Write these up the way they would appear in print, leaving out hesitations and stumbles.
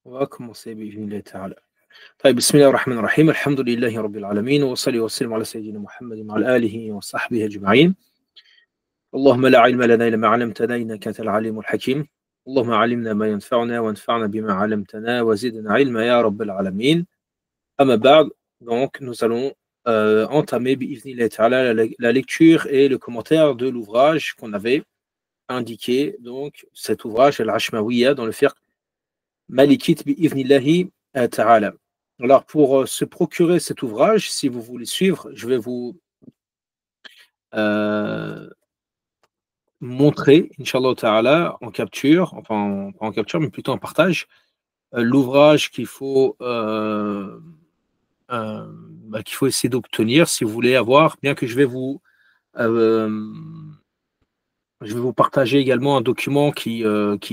On va commencer بإذن تعالى. طيب بسم الله الرحمن الرحيم الحمد لله رب العالمين وصلي وسلم على سيدنا محمد وعلى آله وصحبه أجمعين. اللهم لا علم لنا إلا ما علمتنا إنك أنت العليم الحكيم. اللهم علمنا ما ينفعنا وانفعنا بما علمتنا وزدنا علما يا رب العالمين. أما بعد, donc nous allons entamer بإذن تعالى la lecture et le commentaire de l'ouvrage qu'on avait indiqué, donc cet ouvrage Al-Ashmawiyya dans le fiqh Malikite bi'ivnillahi ta'ala. Alors, pour se procurer cet ouvrage, si vous voulez suivre, je vais vous montrer, Inch'Allah ta'ala, en capture, enfin, pas en capture, mais plutôt en partage, l'ouvrage qu'il faut essayer d'obtenir si vous voulez avoir, bien que je vais vous partager également un document qui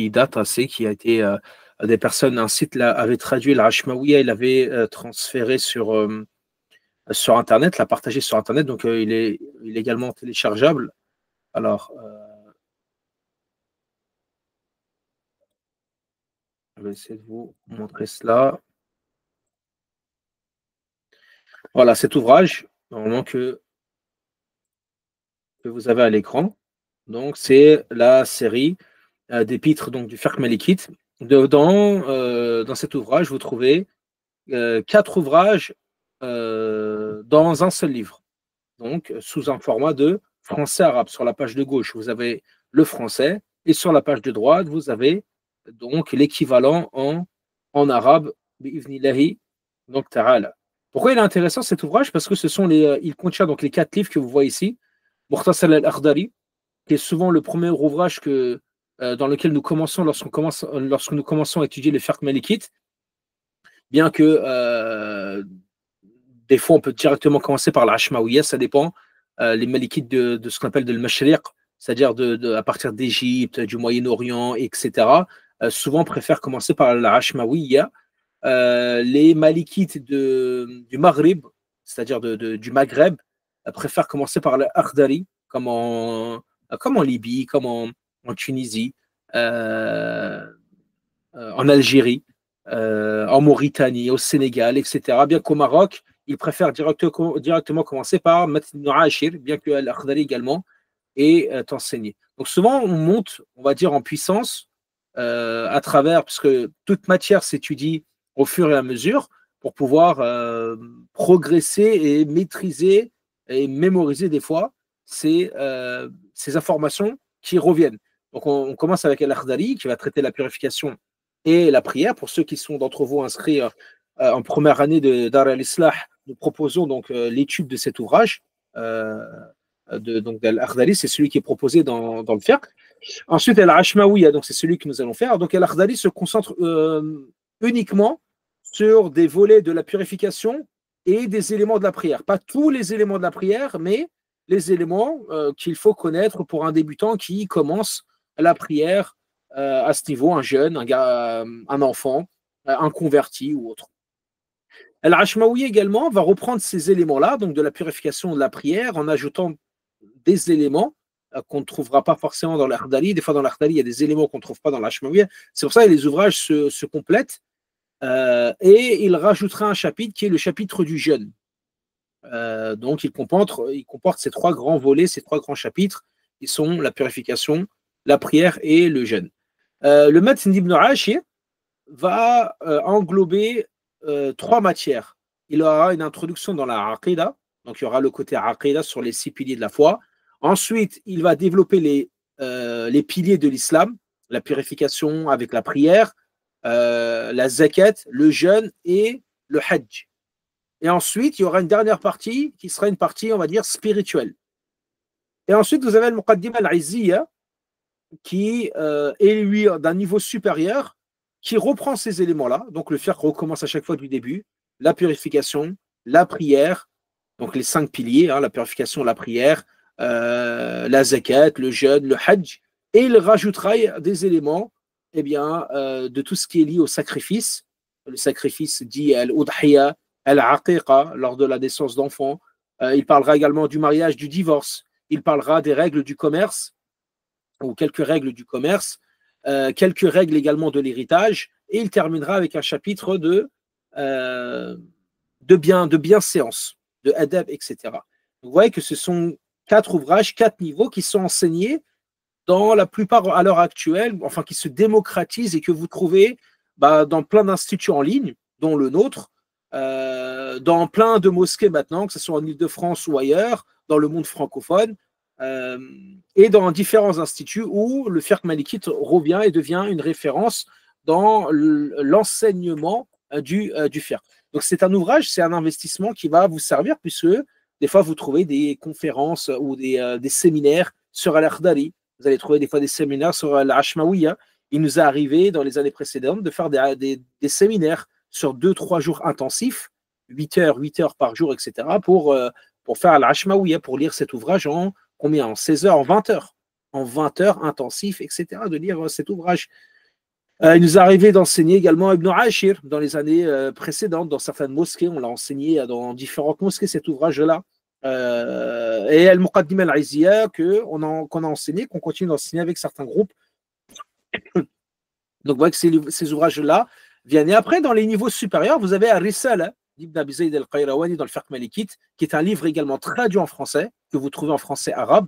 date assez, qui a été des personnes, un site avait traduit l'Ashmawiyya, il l'avait transféré sur Internet, l'a partagé sur Internet, donc il est également téléchargeable. Alors, je vais essayer de vous montrer cela. Voilà, cet ouvrage, normalement que vous avez à l'écran. Donc, c'est la série d'épîtres du fiqh malikite. Dans cet ouvrage, vous trouvez 4 ouvrages dans un seul livre, donc sous un format de français-arabe. Sur la page de gauche, vous avez le français, et sur la page de droite, vous avez donc l'équivalent en arabe, bi'ivnillahi, donc ta'ala. Pourquoi il est intéressant cet ouvrage? Parce que il contient donc les 4 livres que vous voyez ici. Mukhtasar al-Akhdari, qui est souvent le premier ouvrage dans lequel nous commençons lorsque nous commençons à étudier le fiqh malikite, bien que des fois on peut directement commencer par l'Ashmawiyya, ça dépend. Les malikites de ce qu'on appelle de l'Mashriq, c'est-à-dire à partir d'Égypte, du Moyen-Orient, etc., souvent préfèrent commencer par l'Ashmawiyya. Les malikites du Maghreb, c'est-à-dire du Maghreb, préfèrent commencer par l'Akhdari, comme en Libye, comme en Tunisie, en Algérie, en Mauritanie, au Sénégal, etc. Bien qu'au Maroc, ils préfèrent directement commencer par Matn ibn Ashir, bien que l'Akhdari également est enseigné. Donc souvent, on monte, on va dire, en puissance à travers, parce que toute matière s'étudie au fur et à mesure pour pouvoir progresser et maîtriser et mémoriser des fois ces informations qui reviennent. Donc on commence avec Al-Akhdari qui va traiter la purification et la prière. Pour ceux qui sont d'entre vous inscrits en première année de Dar al-Islah, nous proposons donc l'étude de cet ouvrage. Donc Al-Akhdari, c'est celui qui est proposé dans le fiqh. Ensuite, Al-Ashmawiyya, donc c'est celui que nous allons faire. Donc Al-Akhdari se concentre uniquement sur des volets de la purification et des éléments de la prière. Pas tous les éléments de la prière, mais les éléments qu'il faut connaître pour un débutant qui commence la prière à ce niveau, un jeune, un enfant, un converti ou autre. Al-Ashmawiyya également va reprendre ces éléments-là, donc de la purification de la prière, en ajoutant des éléments qu'on ne trouvera pas forcément dans l'Akhdari. Des fois, dans l'Akhdari, il y a des éléments qu'on ne trouve pas dans l'Ashmawiyya. C'est pour ça que les ouvrages se complètent. Et il rajoutera un chapitre qui est le chapitre du jeûne. Donc, il comporte ces 3 grands volets, ces 3 grands chapitres, qui sont la purification, la prière et le jeûne. Le Matn ibn Ashir va englober 3 matières. Il aura une introduction dans la Aqidah, donc il y aura le côté Aqidah sur les 6 piliers de la foi. Ensuite, il va développer les piliers de l'islam, la purification avec la prière, la zakat, le jeûne et le hajj. Et ensuite, il y aura une dernière partie qui sera une partie, on va dire, spirituelle. Et ensuite, vous avez le Muqaddimah al-Izziyya qui est, lui, d'un niveau supérieur, qui reprend ces éléments-là. Donc, le fiqh recommence à chaque fois du début. La purification, la prière, donc les 5 piliers, la purification, la prière, la zakat, le jeûne, le hajj. Et il rajoutera des éléments de tout ce qui est lié au sacrifice. Le sacrifice dit al-udhiya, al-aqiqa, lors de la naissance d'enfants. Il parlera également du mariage, du divorce. Il parlera des règles du commerce, ou quelques règles du commerce, quelques règles également de l'héritage, et il terminera avec un chapitre de bienséance, de adab, etc. Vous voyez que ce sont 4 ouvrages, 4 niveaux qui sont enseignés dans la plupart à l'heure actuelle, enfin qui se démocratisent et que vous trouvez dans plein d'instituts en ligne, dont le nôtre, dans plein de mosquées maintenant, que ce soit en Ile-de-France ou ailleurs, dans le monde francophone, et dans différents instituts où le fiqh malikite revient et devient une référence dans l'enseignement du fiqh. Donc c'est un ouvrage, c'est un investissement qui va vous servir puisque des fois vous trouvez des conférences ou des séminaires sur Al-Akhdari. Vous allez trouver des fois des séminaires sur l'Ashmawiya. Il nous est arrivé dans les années précédentes de faire des séminaires sur 2-3 jours intensifs, 8 heures par jour, etc., pour faire l'Ashmawiya, pour lire cet ouvrage en combien? En 16 heures, en 20 heures. En 20 heures intensifs, etc., de lire cet ouvrage. Il nous est arrivé d'enseigner également Ibn Ashir dans les années précédentes, dans certaines mosquées. On l'a enseigné dans différentes mosquées, cet ouvrage-là. Et Al-Muqaddim al-Izziya qu'on a enseigné, qu'on continue d'enseigner avec certains groupes. Donc, vous voyez que ces ouvrages-là viennent. Et après, dans les niveaux supérieurs, vous avez Ar-Risala d'Ibn Abi Zayd al-Qayrawani dans le Fiqh Malikite, qui est un livre également traduit en français, que vous trouvez en français arabe,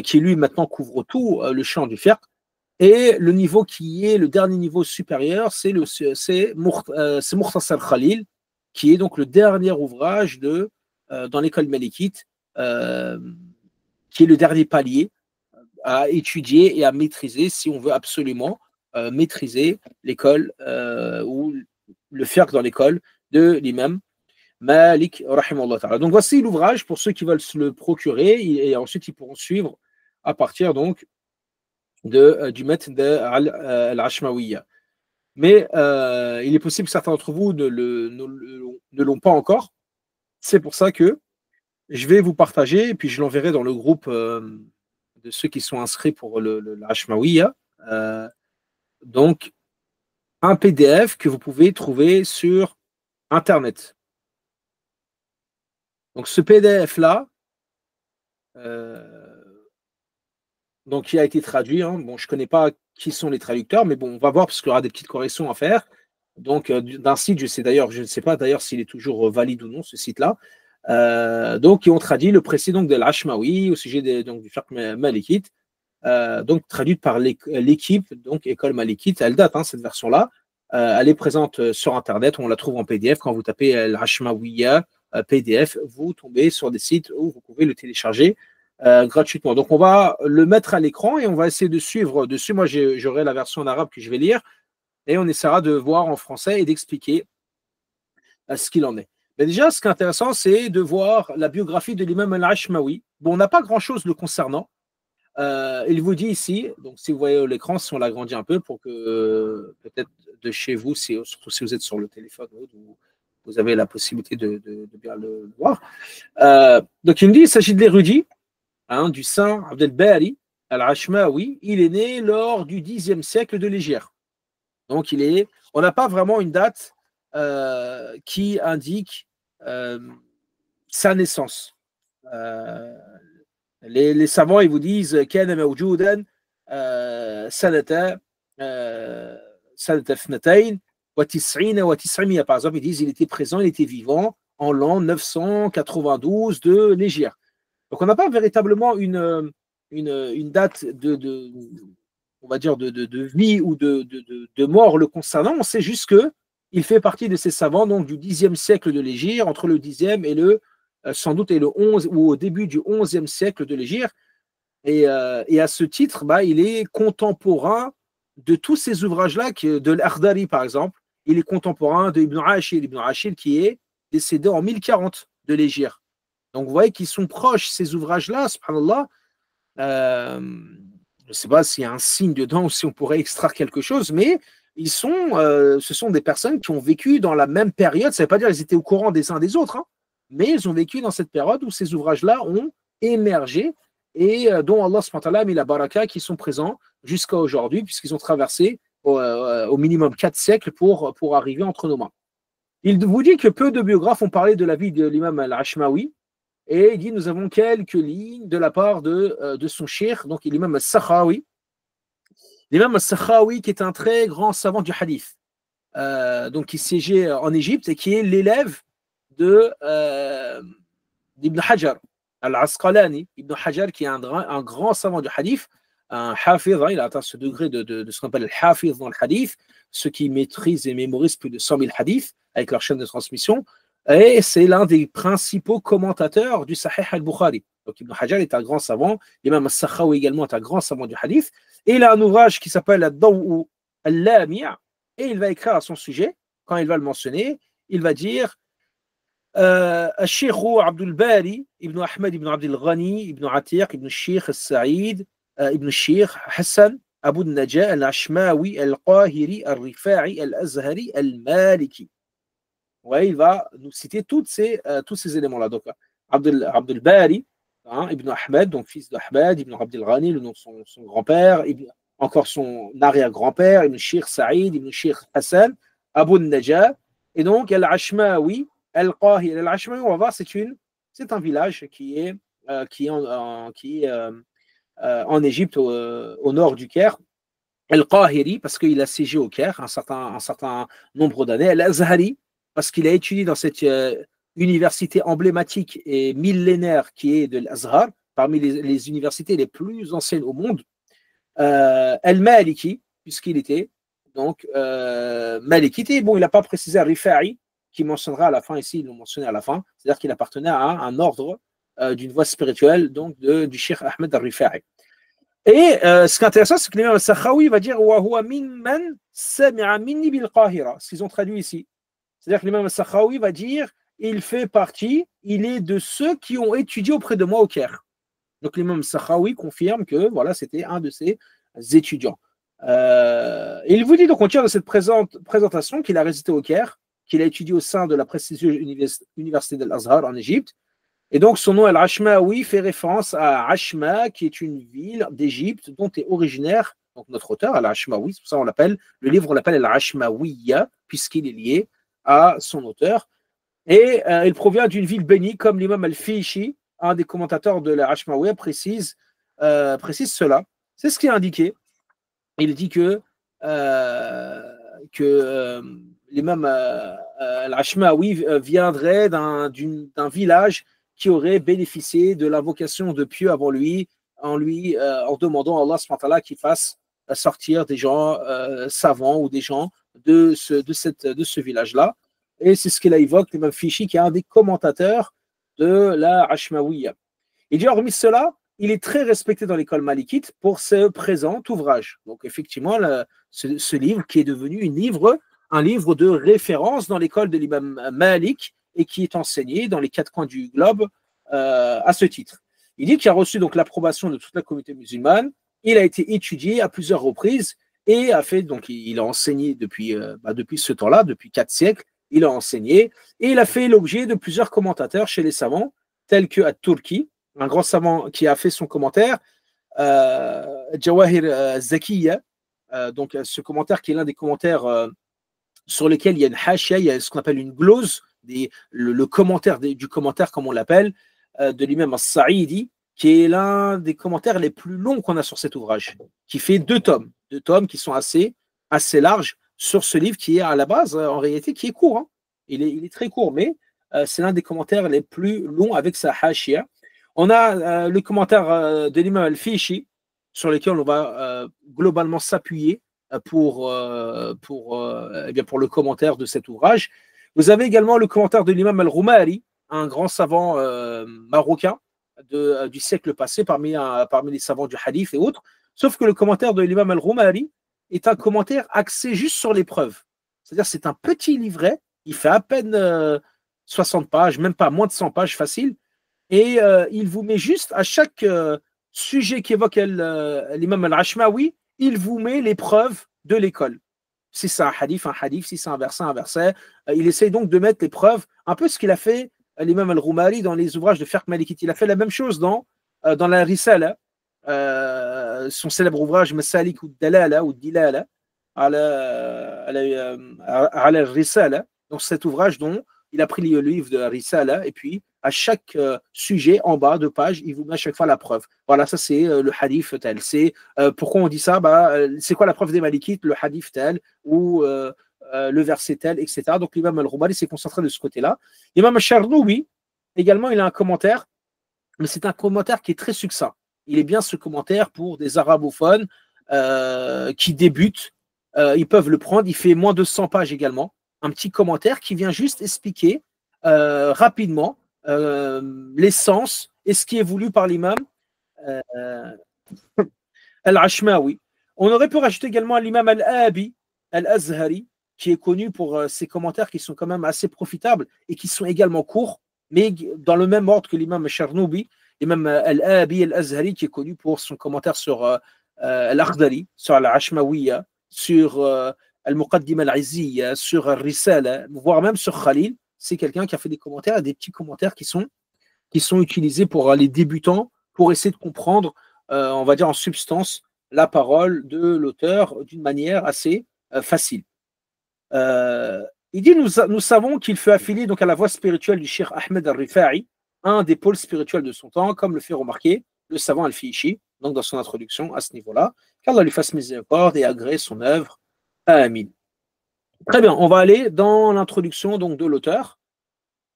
qui lui maintenant couvre tout le champ du fiqh. Et le niveau qui est le dernier niveau supérieur, c'est Mukhtasar Khalil, qui est donc le dernier ouvrage dans l'école malikite, qui est le dernier palier à étudier et à maîtriser si on veut absolument maîtriser l'école ou le fiqh dans l'école de l'imam Malik rahimahullah ta'ala. Donc voici l'ouvrage pour ceux qui veulent se le procurer et ensuite ils pourront suivre à partir donc du maître de Al-Ashmawiya. Mais il est possible que certains d'entre vous ne l'ont pas encore. C'est pour ça que je vais vous partager, et puis je l'enverrai dans le groupe de ceux qui sont inscrits pour l'Ashmawiya. Donc, un PDF que vous pouvez trouver sur Internet. Donc, ce PDF-là, donc, qui a été traduit. Hein. Bon, je ne connais pas qui sont les traducteurs, mais bon, on va voir parce qu'il y aura des petites corrections à faire. Donc, d'un site, je ne sais pas d'ailleurs s'il est toujours valide ou non, ce site-là. Donc, ils ont traduit le précis donc, de l'Ashmawi au sujet du fiqh malikite, donc traduite par l'équipe, donc École Malikite. Elle date, hein, cette version-là. Elle est présente sur Internet, on la trouve en PDF. Quand vous tapez l'Ashmawiya PDF, vous tombez sur des sites où vous pouvez le télécharger gratuitement. Donc, on va le mettre à l'écran et on va essayer de suivre dessus. Moi, j'aurai la version en arabe que je vais lire et on essaiera de voir en français et d'expliquer ce qu'il en est. Mais déjà, ce qui est intéressant, c'est de voir la biographie de l'imam al-Ashmawi. Bon, on n'a pas grand-chose le concernant. Il vous dit ici, donc si vous voyez l'écran, si on l'agrandit un peu pour que peut-être de chez vous, surtout si vous êtes sur le téléphone, vous avez la possibilité de bien le voir. Donc, il me dit, il s'agit de l'érudit, hein, du saint Abdel Bari al-Ashmawi. Il est né lors du Xe siècle de l'Hégire. Donc, on n'a pas vraiment une date qui indique sa naissance. Les savants, ils vous disent كان موجودا سنة 92 و900. Par exemple, ils disent il était présent, il était vivant en l'an 992 de l'Hégire. Donc, on n'a pas véritablement une date on va dire de vie ou de mort le concernant. On sait juste qu'il fait partie de ces savants donc, du Xe siècle de l'Hégire, entre le Xe et sans doute le 11 ou au début du XIe siècle de l'Hégire. Et à ce titre, il est contemporain de tous ces ouvrages-là, de l'Akhdari par exemple. Il est contemporain de Ibn Ashir. Ibn Ashir qui est décédé en 1040 de l'Hégire. Donc vous voyez qu'ils sont proches, ces ouvrages-là, subhanallah. Je ne sais pas s'il y a un signe dedans ou si on pourrait extraire quelque chose, mais ce sont des personnes qui ont vécu dans la même période. Ça ne veut pas dire qu'ils étaient au courant des uns des autres, hein, mais ils ont vécu dans cette période où ces ouvrages-là ont émergé et dont Allah subhanahu wa ta'ala a mis la baraka qui sont présents jusqu'à aujourd'hui, puisqu'ils ont traversé au minimum 4 siècles pour arriver entre nos mains. Il vous dit que peu de biographes ont parlé de la vie de l'imam al-Ashmawi, et il dit nous avons quelques lignes de la part de son cheikh, donc l'imam al-Sakhawi. L'imam al-Sakhawi qui est un très grand savant du hadith. donc qui siégeait en Égypte et qui est l'élève de d'Ibn Hajar al-Asqalani. Ibn Hajar, qui est un grand savant du hadith, un hafiz, hein, il a atteint ce degré de ce qu'on appelle le hafiz dans le hadith, ceux qui maîtrisent et mémorisent plus de 100 000 hadiths avec leur chaîne de transmission. Et c'est l'un des principaux commentateurs du Sahih al-Bukhari. Donc Ibn Hajar est un grand savant, l'imam al-Sakhawi également est un grand savant du hadith, et il a un ouvrage qui s'appelle Ad-Daw'u al-Lami', et il va écrire à son sujet, quand il va le mentionner, il va dire الشيخ عبد الباري ابن أحمد ابن عبد الغني ابن عتيق ابن الشيخ السعيد ابن الشيخ حسن أبو النجاة العشماوي القاهري الرفاعي الأزهري المالكي. Ouais, il va nous citer tous ces éléments-là. Donc, Abdul Bari, hein, Ibn Ahmed, donc fils d'Ahmed, Ibn Abdel Ghani, le nom de son grand-père, encore son arrière-grand-père, Ibn Sheikh Saïd, Ibn Sheikh Hassan, Abu Najah, et donc Al-Ashmawi, Al-Qahir. Al-Ashmawi, on va voir, c'est un village qui est en Égypte, au nord du Caire. Al-Qahiri, parce qu'il a siégé au Caire un certain nombre d'années. Al-Azhari, parce qu'il a étudié dans cette université emblématique et millénaire qui est de l'Azhar, parmi les universités les plus anciennes au monde. Al-Maliki, puisqu'il était donc Malikite. Bon, il n'a pas précisé Rifa'i, qui mentionnera à la fin ici, ils l'ont mentionné à la fin, c'est-à-dire qu'il appartenait à un ordre d'une voie spirituelle, donc du Cheikh Ahmed al-Rifa'i. Et ce qui est intéressant, c'est que l'imam al-Sakhawi va dire ce qu'ils ont traduit ici. C'est-à-dire que l'imam al-Sakhawi va dire il fait partie, il est de ceux qui ont étudié auprès de moi au Caire. Donc l'imam al-Sakhawi confirme que voilà, c'était un de ses étudiants. Il vous dit donc on tire de cette présentation qu'il a résidé au Caire, qu'il a étudié au sein de la prestigieuse université de l'Azhar en Égypte. Et donc, son nom, Al-Ashmawi, fait référence à Ashma, qui est une ville d'Égypte dont est originaire donc notre auteur, Al-Ashmawi. C'est pour ça qu'on l'appelle, le livre, on l'appelle Al-Ashmawiya, puisqu'il est lié à son auteur. Et il provient d'une ville bénie, comme l'imam Al-Fishi, un des commentateurs de l'Ashmawiya, précise cela. C'est ce qui est indiqué. Il dit que l'imam Al-Ashmawi viendrait d'un village qui aurait bénéficié de l'invocation de pieux avant lui, en demandant à Allah subhanahu wa ta'ala qu'il fasse sortir des gens savants ou des gens de ce village-là. Et c'est ce qu'il a évoqué, l'imam Fishi, qui est un des commentateurs de la Ashmawiya. Il dit, hormis cela, il est très respecté dans l'école malikite pour ce présent ouvrage. Donc effectivement, ce livre qui est devenu un livre de référence dans l'école de l'imam Malik, et qui est enseigné dans les 4 coins du globe à ce titre. Il dit qu'il a reçu donc l'approbation de toute la communauté musulmane, il a été étudié à plusieurs reprises et il a enseigné depuis ce temps-là, depuis 4 siècles, il a enseigné et il a fait l'objet de plusieurs commentateurs chez les savants, tels que At-Turki, un grand savant qui a fait son commentaire, Jawahir Zakiya, donc ce commentaire qui est l'un des commentaires sur lesquels il y a une hashia, il y a ce qu'on appelle une glose, le commentaire du commentaire, comme on l'appelle, de l'imam As-Sa'idi, qui est l'un des commentaires les plus longs qu'on a sur cet ouvrage, qui fait 2 tomes qui sont assez larges sur ce livre qui est à la base, en réalité, qui est court. Hein. Il est très court, mais c'est l'un des commentaires les plus longs avec sa hashia. On a le commentaire de l'imam Al-Fishi, sur lequel on va globalement s'appuyer pour le commentaire de cet ouvrage. Vous avez également le commentaire de l'imam Al-Rumari, un grand savant marocain du siècle passé, parmi les savants du hadith et autres. Sauf que le commentaire de l'imam Al-Rumari est un commentaire axé juste sur les preuves. C'est-à-dire c'est un petit livret, il fait à peine 60 pages, même pas moins de 100 pages facile, et il vous met juste à chaque sujet qu'évoque l'imam Al-Ashmawi, il vous met les preuves de l'école. Si c'est un hadith, si c'est un verset. Il essaye donc de mettre les preuves, un peu ce qu'il a fait l'imam Al-Rumari dans les ouvrages de Fiqh Malikite. Il a fait la même chose dans la Risala, son célèbre ouvrage Masalik ou Dalala ou Dilala, ala Risala. Donc cet ouvrage dont il a pris le livre de la Risala, et puis à chaque sujet en bas de page, il vous met à chaque fois la preuve. Voilà, ça c'est le hadith tel. C'est pourquoi on dit ça, c'est quoi la preuve des Malikites, le hadith tel, ou le verset tel, etc. Donc l'imam al-Roubali s'est concentré de ce côté-là. L'imam al-Charnoubi, également, il a un commentaire, mais c'est un commentaire qui est très succinct. Il est bien ce commentaire pour des arabophones qui débutent. Ils peuvent le prendre. Il fait moins de 100 pages également. Un petit commentaire qui vient juste expliquer rapidement l'essence et ce qui est voulu par l'imam Al-Ashmawi. On aurait pu rajouter également l'imam Al-Abi, Al-Azhari, qui est connu pour ses commentaires qui sont quand même assez profitables et qui sont également courts, mais dans le même ordre que l'imam Charnoubi, l'imam Al-Abi, Al-Azhari, qui est connu pour son commentaire sur Al-Akhdari, sur Al-Ashmawiya, sur Al-Muqaddim Al-Izziya, sur Al-Risala, voire même sur Khalil. C'est quelqu'un qui a fait des commentaires et des petits commentaires qui sont utilisés pour les débutants, pour essayer de comprendre, on va dire en substance, la parole de l'auteur d'une manière assez facile. Il dit, nous savons qu'il fut affilié donc à la voie spirituelle du Cheikh Ahmed al-Rifa'i, un des pôles spirituels de son temps, comme le fait remarquer le savant al-Fiishi, donc dans son introduction à ce niveau-là, qu'Allah lui fasse miséricorde et agrée son œuvre. Amin. Très bien, on va aller dans l'introduction donc de l'auteur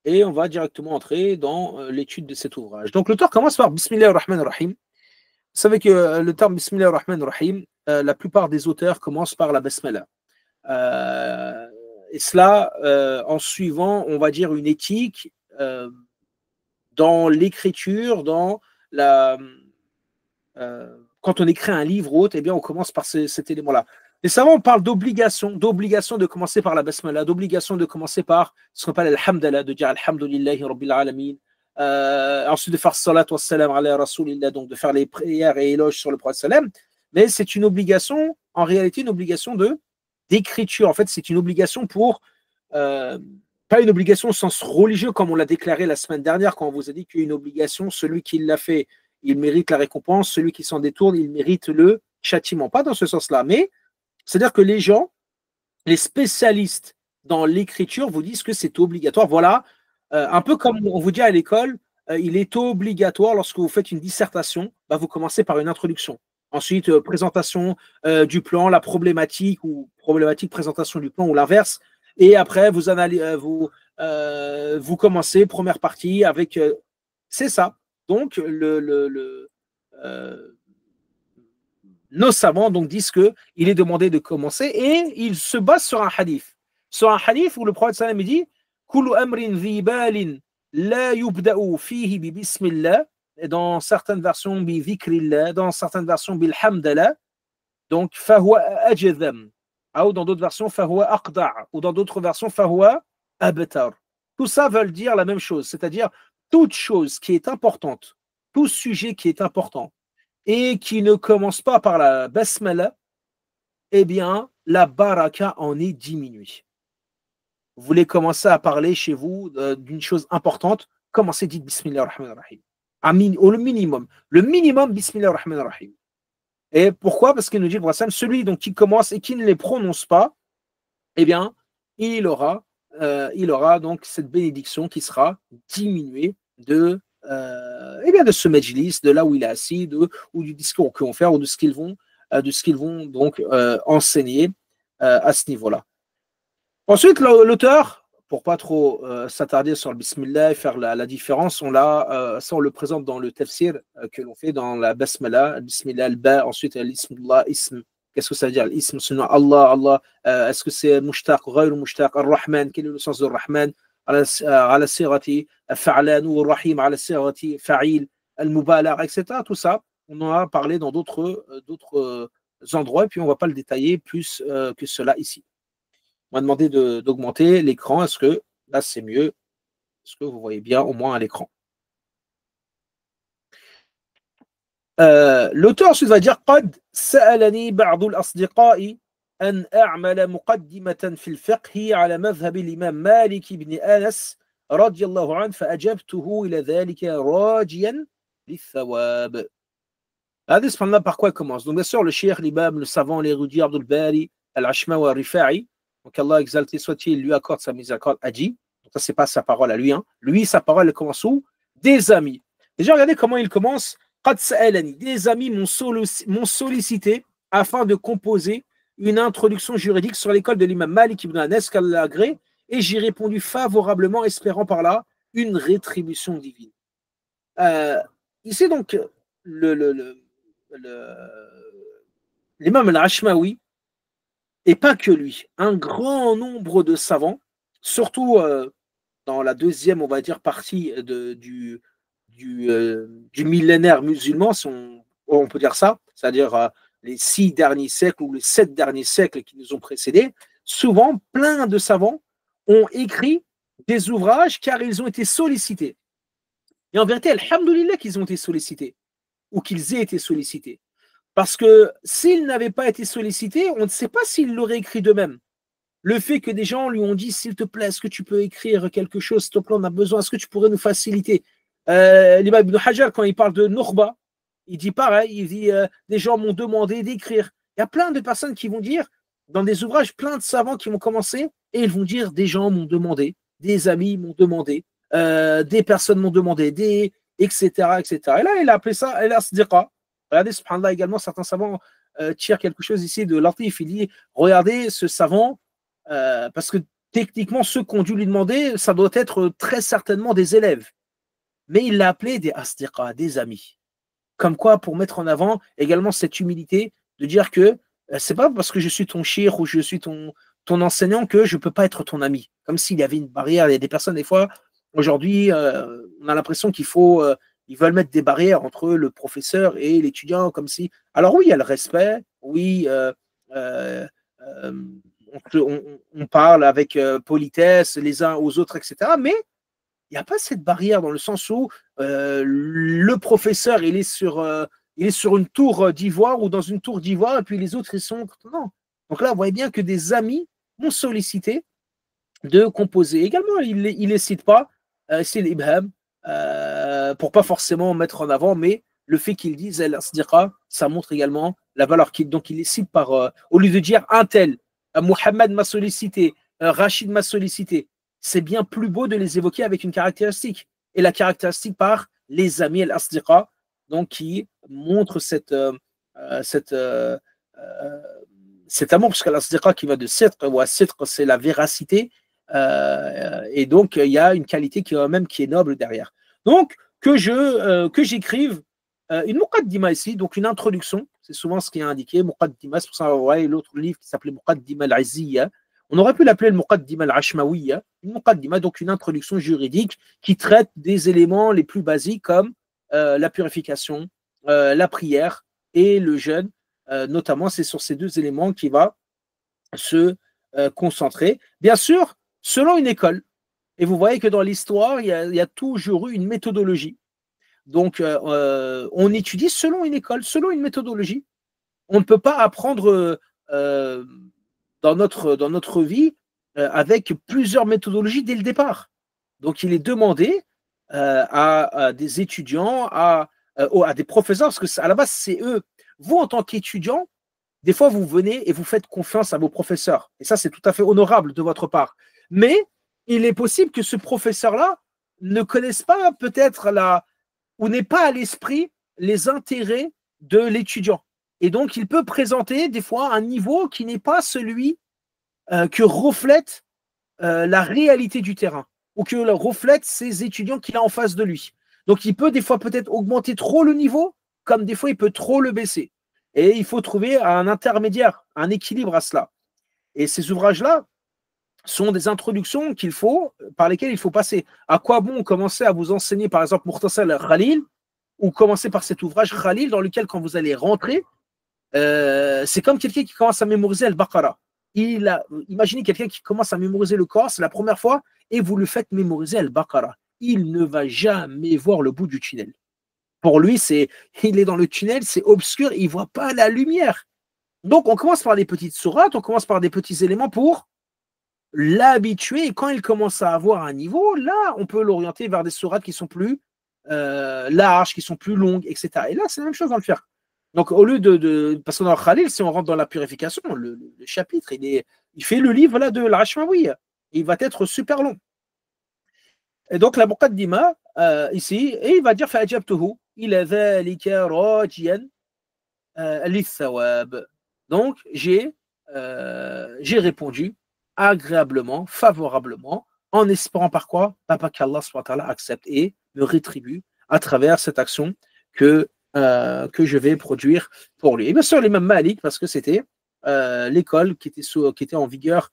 et on va directement entrer dans l'étude de cet ouvrage. Donc l'auteur commence par Bismillah ar-Rahman ar-Rahim. Vous savez que le terme Bismillah ar-Rahman ar-Rahim, la plupart des auteurs commencent par la Basmala. Et cela en suivant, on va dire, une éthique dans l'écriture, dans la quand on écrit un livre ou autre, eh bien on commence par cet élément-là. Les savants parlent d'obligation de commencer par la basmala, d'obligation de commencer par ce qu'on appelle al-hamdala, de dire alhamdulillahi rabbil alamin, ensuite de faire salat wa salam ala rasulillah, donc de faire les prières et éloges sur le prophète salam. Mais c'est une obligation, en réalité, une obligation d'écriture. En fait, c'est une obligation pour pas une obligation au sens religieux, comme on l'a déclaré la semaine dernière, quand on vous a dit qu'une obligation, celui qui l'a fait, il mérite la récompense, celui qui s'en détourne, il mérite le châtiment. Pas dans ce sens-là, mais c'est-à-dire que les gens, les spécialistes dans l'écriture vous disent que c'est obligatoire. Voilà, un peu comme on vous dit à l'école, il est obligatoire lorsque vous faites une dissertation, vous commencez par une introduction. Ensuite, présentation du plan, la problématique ou problématique, présentation du plan ou l'inverse. Et après, vous commencez, première partie, avec... c'est ça. Donc, nos savants donc, disent qu'il est demandé de commencer et il se base sur un hadith. Sur un hadith où le prophète sallam dit « Kullu amrin dhi balin la yubda'u fihi bi bismillah » dans certaines versions bi dhikrillah, dans certaines versions bil hamdallah, donc « fahuwa ajzam » ou dans d'autres versions « fahuwa aqda' » ou dans d'autres versions « fahuwa abtar ». Tout ça veut dire la même chose, c'est-à-dire toute chose qui est importante, tout sujet qui est important et qui ne commence pas par la basmala, eh bien, la baraka en est diminuée. Vous voulez commencer à parler chez vous d'une chose importante, commencez, dites Bismillah ar-Rahman ar-Rahim. Au minimum. Le minimum, Bismillah ar-Rahman ar-Rahim. Et pourquoi? Parce qu'il nous dit, celui donc, qui commence et qui ne les prononce pas, eh bien, il aura donc cette bénédiction qui sera diminuée de ce majlis, de là où il est assis, ou du discours qu'ils vont faire, ou de ce qu'ils vont donc enseigner à ce niveau-là. Ensuite, l'auteur, pour pas trop s'attarder sur le bismillah et faire la différence, ça on le présente dans le tafsir que l'on fait dans la basmala, bismillah al-ba, ensuite l'ismullah, ism. Qu'est-ce que ça veut dire? L'ism, c'est Allah. Est-ce que c'est mushtaq, ghayr mushtaq, ar-Rahman? Quel est le sens de Rahman? على صيغة فعلان والرحيم على صيغة فعيل المبالغة, etc. Tout ça, on en a parlé dans d'autres endroits, et puis on ne va pas le détailler plus que cela ici. On m'a demandé d'augmenter l'écran. Est-ce que là c'est mieux? Est-ce que vous voyez bien au moins à l'écran? L'auteur ensuite va dire قد سألني بعض الأصدقاء أن أعمل مقدمة في الفقه على مذهب الإمام مالك بن أنس رضي الله عنه فأجبته إلى ذلك راجيا للثواب. هذا par quoi il commence. Donc bien sûr le cheikh, l'imam, le savant, l'érudit Abdul Bari al-Ashmawi al-Rifa'i, donc Allah exalté soit-il, lui accorde sa miséricorde, a dit, donc ça c'est pas sa parole à lui, lui sa parole elle commence où? Des amis. Déjà regardez comment il commence. قد سألني, des amis m'ont sollicité afin de composer une introduction juridique sur l'école de l'imam Malik ibn Anas qu'Allah et j'ai répondu favorablement, espérant par là une rétribution divine. Ici, donc, l'imam al-Ashmawi, et pas que lui, un grand nombre de savants, surtout dans la deuxième, on va dire, partie du millénaire musulman, si on peut dire ça, c'est-à-dire les 6 derniers siècles ou les 7 derniers siècles qui nous ont précédés, souvent, plein de savants ont écrit des ouvrages car ils ont été sollicités. Et en vérité, alhamdoulilah qu'ils ont été sollicités, ou qu'ils aient été sollicités. Parce que s'ils n'avaient pas été sollicités, on ne sait pas s'ils l'auraient écrit d'eux-mêmes. Le fait que des gens lui ont dit, s'il te plaît, est-ce que tu peux écrire quelque chose, s'il te plaît, on a besoin, est-ce que tu pourrais nous faciliter l'imam Ibn Hajar, quand il parle de Nourba, il dit pareil, il dit, des gens m'ont demandé d'écrire. Il y a plein de personnes qui vont dire, dans des ouvrages, plein de savants qui vont commencer, et ils vont dire, des gens m'ont demandé, des amis m'ont demandé, des personnes m'ont demandé, etc., etc. Et là, il a appelé ça al-asdiqa. Regardez, subhanallah, également, certains savants tirent quelque chose ici de Latif. Il dit, regardez ce savant, parce que techniquement, ceux qui ont dû lui demander, ça doit être très certainement des élèves. Mais il l'a appelé des asdiqa, des amis. Comme quoi, pour mettre en avant également cette humilité, de dire que c'est pas parce que je suis ton shir ou je suis ton enseignant que je peux pas être ton ami. Comme s'il y avait une barrière. Il y a des personnes, des fois, aujourd'hui, on a l'impression ils veulent mettre des barrières entre le professeur et l'étudiant, comme si. Alors oui, il y a le respect, oui, on parle avec politesse les uns aux autres, etc. Mais il n'y a pas cette barrière dans le sens où le professeur, il est sur une tour d'ivoire ou dans une tour d'ivoire et puis les autres, ils sont. Non. Donc là, vous voyez bien que des amis m'ont sollicité de composer. Également, il ne les cite pas, c'est l'Ibham, pour pas forcément mettre en avant, mais le fait qu'ils disent al-asdiqa, ça montre également la valeur qu'il. Donc, il les cite par. Au lieu de dire un tel, Mohamed m'a sollicité, Rachid m'a sollicité, c'est bien plus beau de les évoquer avec une caractéristique. Et la caractéristique par les amis al-asdiqa, donc qui montre cet amour, parce que l'asdiqa qui va de sidq, ou sidq, c'est la véracité, et donc il y a une qualité qui est noble derrière. Donc que j'écrive une muqaddima ici, donc une introduction, c'est souvent ce qui est indiqué, muqaddima, c'est pour ça qu'on voit l'autre livre qui s'appelait Muqaddima al-Izziya. On aurait pu l'appeler le Muqaddima al-Ashmawiyya, une muqaddima, donc une introduction juridique qui traite des éléments les plus basiques comme la purification, la prière et le jeûne. Notamment, c'est sur ces 2 éléments qui va se concentrer. Bien sûr, selon une école. Et vous voyez que dans l'histoire, il y a toujours eu une méthodologie. Donc, on étudie selon une école, selon une méthodologie. On ne peut pas apprendre dans notre vie avec plusieurs méthodologies dès le départ. Donc, il est demandé à des étudiants, à des professeurs, parce que à la base, c'est eux. Vous, en tant qu'étudiant, des fois, vous venez et vous faites confiance à vos professeurs. Et ça, c'est tout à fait honorable de votre part. Mais il est possible que ce professeur-là ne connaisse pas peut-être ou n'ait pas à l'esprit les intérêts de l'étudiant. Et donc, il peut présenter des fois un niveau qui n'est pas celui que reflète la réalité du terrain ou que reflète ces étudiants qu'il a en face de lui. Donc, il peut des fois peut-être augmenter trop le niveau, comme des fois, il peut trop le baisser. Et il faut trouver un intermédiaire, un équilibre à cela. Et ces ouvrages-là sont des introductions par lesquelles il faut passer. À quoi bon commencer à vous enseigner, par exemple, Mukhtasar al-Khalil, ou commencer par cet ouvrage Khalil, dans lequel, quand vous allez rentrer, c'est comme quelqu'un qui commence à mémoriser Al-Baqarah. Imaginez quelqu'un qui commence à mémoriser le Coran, c'est la première fois, et vous le faites mémoriser Al-Baqarah. Il ne va jamais voir le bout du tunnel. Pour lui, il est dans le tunnel, c'est obscur, il ne voit pas la lumière. Donc, on commence par des petites sourates, on commence par des petits éléments pour l'habituer. Et quand il commence à avoir un niveau, là, on peut l'orienter vers des sourates qui sont plus larges, qui sont plus longues, etc. Et là, c'est la même chose dans le fiqh. Donc, au lieu parce que dans le Khalil, si on rentre dans la purification, le chapitre, il fait le livre là, de l'Ashmawiyya. Il va être super long. Et donc, la muqaddima, ici, et il va dire fa'ajabtuhu ila dhalika rajiyan lithawab. Donc, j'ai j'ai répondu agréablement, favorablement, en espérant par quoi? Papa qu'Allah accepte et me rétribue à travers cette action que je vais produire pour lui. Et bien sûr, l'imam Malik, parce que c'était l'école qui était en vigueur,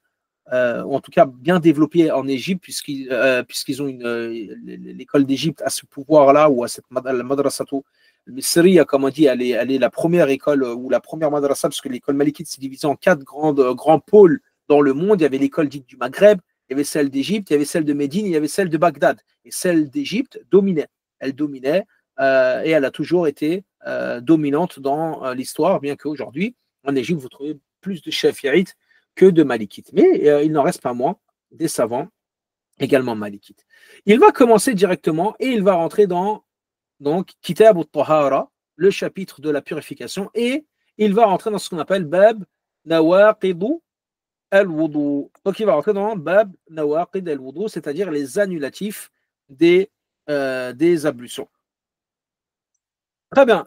ou en tout cas bien développée en Égypte, puisqu'ils ont l'école d'Égypte à ce pouvoir-là, ou à cette madrasato Misriya, comme on dit, elle est la première école ou la première madrasa, parce que l'école malikite s'est divisée en quatre grands pôles dans le monde. Il y avait l'école dite du Maghreb, il y avait celle d'Égypte, il y avait celle de Médine, il y avait celle de Bagdad. Et celle d'Égypte dominait. Elle dominait et elle a toujours été dominante dans l'histoire, bien qu'aujourd'hui, en Égypte, vous trouvez plus de chafirites que de malikites. Mais il n'en reste pas moins des savants également malikites. Il va commencer directement et il va rentrer dans donc Kitab al-Tahara, le chapitre de la purification, et il va rentrer dans ce qu'on appelle Bab Nawaqidu al-Wudu. Donc il va rentrer dans Bab Nawaqid al-Wudu, c'est-à-dire les annulatifs des ablutions. Très bien.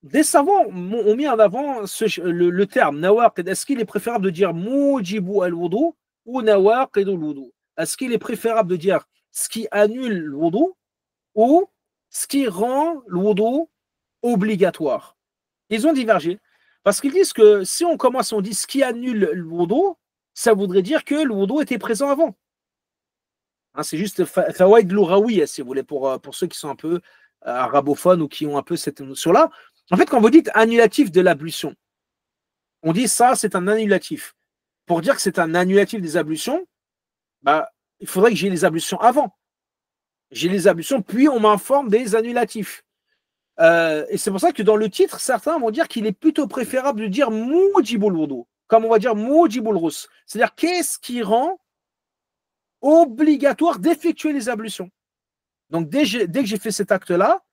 Des savants ont mis en avant le terme Nawaqid. Est-ce qu'il est préférable de dire Mujibu al-Wudu ou Nawaqid al-Wudu? Est-ce qu'il est préférable de dire ce qui annule le wudu ou ce qui rend le wudu obligatoire? Ils ont divergé. Parce qu'ils disent que si on commence, on dit ce qui annule le wudu, ça voudrait dire que le wudu était présent avant. Hein, c'est juste fawaid louraoui, si vous voulez, pour ceux qui sont un peu arabophones ou qui ont un peu cette notion-là. En fait, quand vous dites annulatif de l'ablution, on dit ça, c'est un annulatif. Pour dire que c'est un annulatif des ablutions, bah, il faudrait que j'ai les ablutions avant. J'ai les ablutions, puis on m'informe des annulatifs. Et c'est pour ça que dans le titre, certains vont dire qu'il est plutôt préférable de dire Mujibul wudu, comme on va dire Mujibul rus. C'est-à-dire, qu'est-ce qui rend obligatoire d'effectuer les ablutions? Donc, dès que j'ai fait cet acte-là,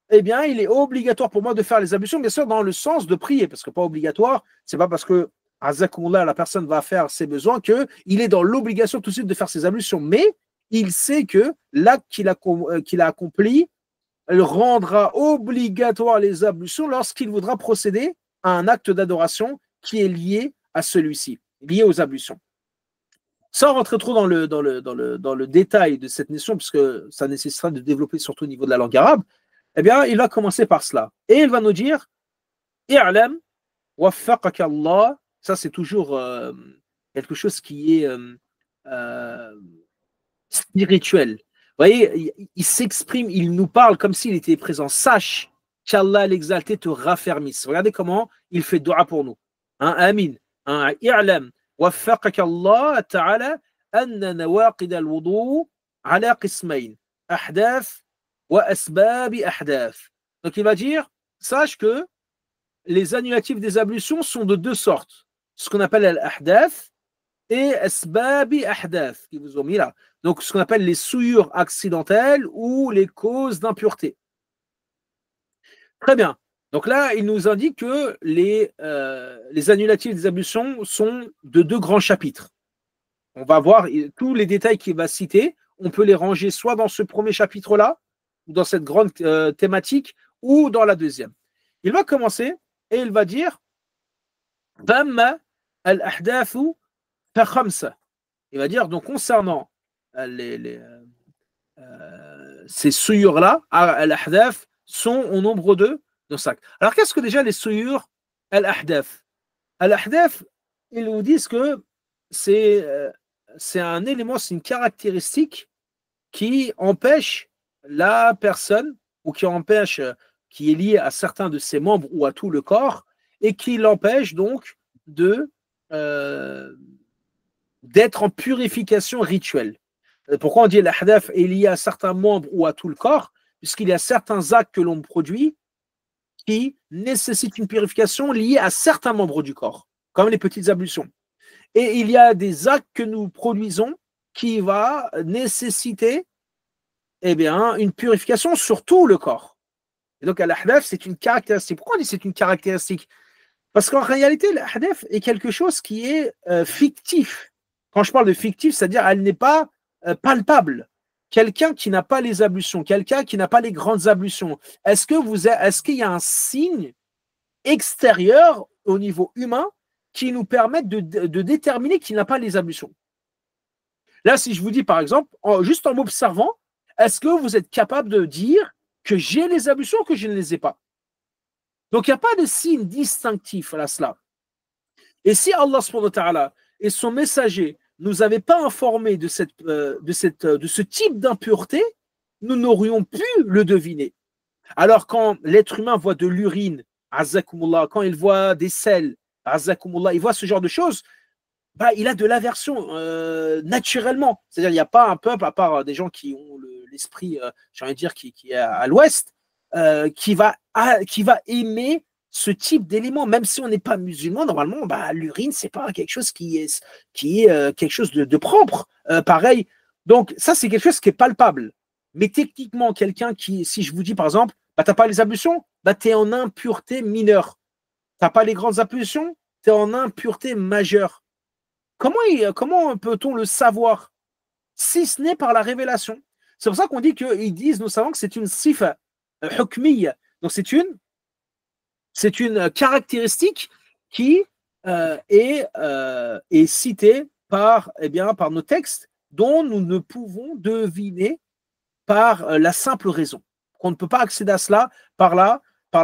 eh bien, il est obligatoire pour moi de faire les ablutions, bien sûr, dans le sens de prier, parce que pas obligatoire, c'est pas parce que Azakoullah, la personne va faire ses besoins, qu'il est dans l'obligation tout de suite de faire ses ablutions. Mais il sait que l'acte qu'il a accompli, elle rendra obligatoire les ablutions lorsqu'il voudra procéder à un acte d'adoration qui est lié à celui-ci, lié aux ablutions. Sans rentrer trop dans le détail de cette notion, puisque ça nécessitera de développer surtout au niveau de la langue arabe, eh bien, il va commencer par cela. Et il va nous dire I'lam waffaqaka Allah. Ça, c'est toujours quelque chose qui est spirituel. Vous voyez, il s'exprime, il nous parle comme s'il était présent. Sache qu'Allah l'exalté te raffermisse. Regardez comment il fait dua pour nous. Hein, amin. Hein, I'lam waffaqaka Allah ta'ala anna nawaqid al-wudu ala qismayn. Ahdath wa asbabi ahdath. Donc il va dire, sache que les annulatifs des ablutions sont de deux sortes. Ce qu'on appelle al-ahdath et asbabi ahdath, qui vous ont mis là. Donc ce qu'on appelle les souillures accidentelles ou les causes d'impureté. Très bien. Donc là, il nous indique que les annulatifs des ablutions sont de deux grands chapitres. On va voir tous les détails qu'il va citer. On peut les ranger soit dans ce premier chapitre-là, ou dans cette grande thématique, ou dans la deuxième. Il va commencer et il va dire Damma al-ahdathu fa khamsa. Il va dire donc concernant ces souillures-là, al-ahdath, sont au nombre de 5. Alors qu'est-ce que déjà les souillures al-ahdath? Al-ahdath, ils nous disent que c'est un élément, c'est une caractéristique qui empêche la personne ou qui empêche, qui est liée à certains de ses membres ou à tout le corps et qui l'empêche donc d'être en purification rituelle. Pourquoi on dit l'ahdath est lié à certains membres ou à tout le corps? Puisqu'il y a certains actes que l'on produit qui nécessitent une purification liée à certains membres du corps, comme les petites ablutions. Et il y a des actes que nous produisons qui va nécessiter une purification sur tout le corps. Et donc, l'ahdath, c'est une caractéristique. Pourquoi on dit c'est une caractéristique? Parce qu'en réalité, l'ahdath est quelque chose qui est fictif. Quand je parle de fictif, c'est-à-dire elle n'est pas palpable. Quelqu'un qui n'a pas les ablutions, quelqu'un qui n'a pas les grandes ablutions, est-ce qu'il y a un signe extérieur au niveau humain qui nous permettent de déterminer qu'il n'a pas les ablutions. Là, si je vous dis par exemple, juste en m'observant, est-ce que vous êtes capable de dire que j'ai les ablutions ou que je ne les ai pas? Donc, il n'y a pas de signe distinctif à cela. Et si Allah subhanahu wa ta'ala et son messager ne nous avaient pas informés de ce type d'impureté, nous n'aurions pu le deviner. Alors, quand l'être humain voit de l'urine, quand il voit des selles, il voit ce genre de choses, bah, il a de l'aversion naturellement. C'est-à-dire, il n'y a pas un peuple, à part des gens qui ont l'esprit, j'ai envie de dire, qui est à l'ouest, qui va aimer ce type d'élément, même si on n'est pas musulman, normalement, bah, l'urine, c'est pas quelque chose qui est quelque chose de propre. Pareil. Donc, ça, c'est quelque chose qui est palpable. Mais techniquement, quelqu'un qui, si je vous dis par exemple, bah, tu n'as pas les ablutions, bah, tu es en impureté mineure. Tu n'as pas les grandes ablutions, tu es en impureté majeure. Comment peut-on le savoir si ce n'est par la révélation? C'est pour ça qu'on dit qu'ils disent, nous savons que c'est une sifa hukmiya. Donc c'est une caractéristique qui est citée par nos textes dont nous ne pouvons deviner par la simple raison. Qu'on ne peut pas accéder à cela par la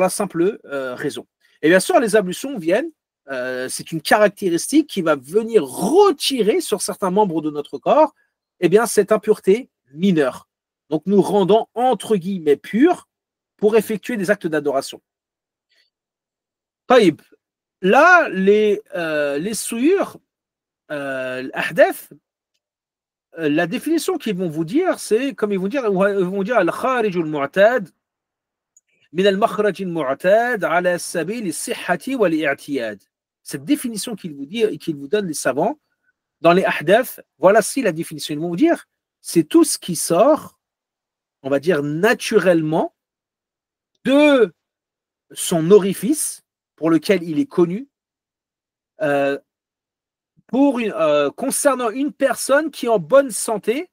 simple raison. Et bien sûr, les ablutions viennent, c'est une caractéristique qui va venir retirer sur certains membres de notre corps cette impureté mineure. Donc nous rendant entre guillemets purs pour effectuer des actes d'adoration. Taïb. Là, les souillures, l'ahdath, la définition qu'ils vont vous dire, c'est comme ils vont dire al-kharij al-mu'tad min al-makhraj al-mu'tad ala sabil as-sihhati wal-i'tiyad. Cette définition qu'ils vous donnent les savants dans les ahdath, voilà si la définition. Ils vont vous dire, c'est tout ce qui sort, on va dire naturellement, de son orifice pour lequel il est connu, concernant une personne qui est en bonne santé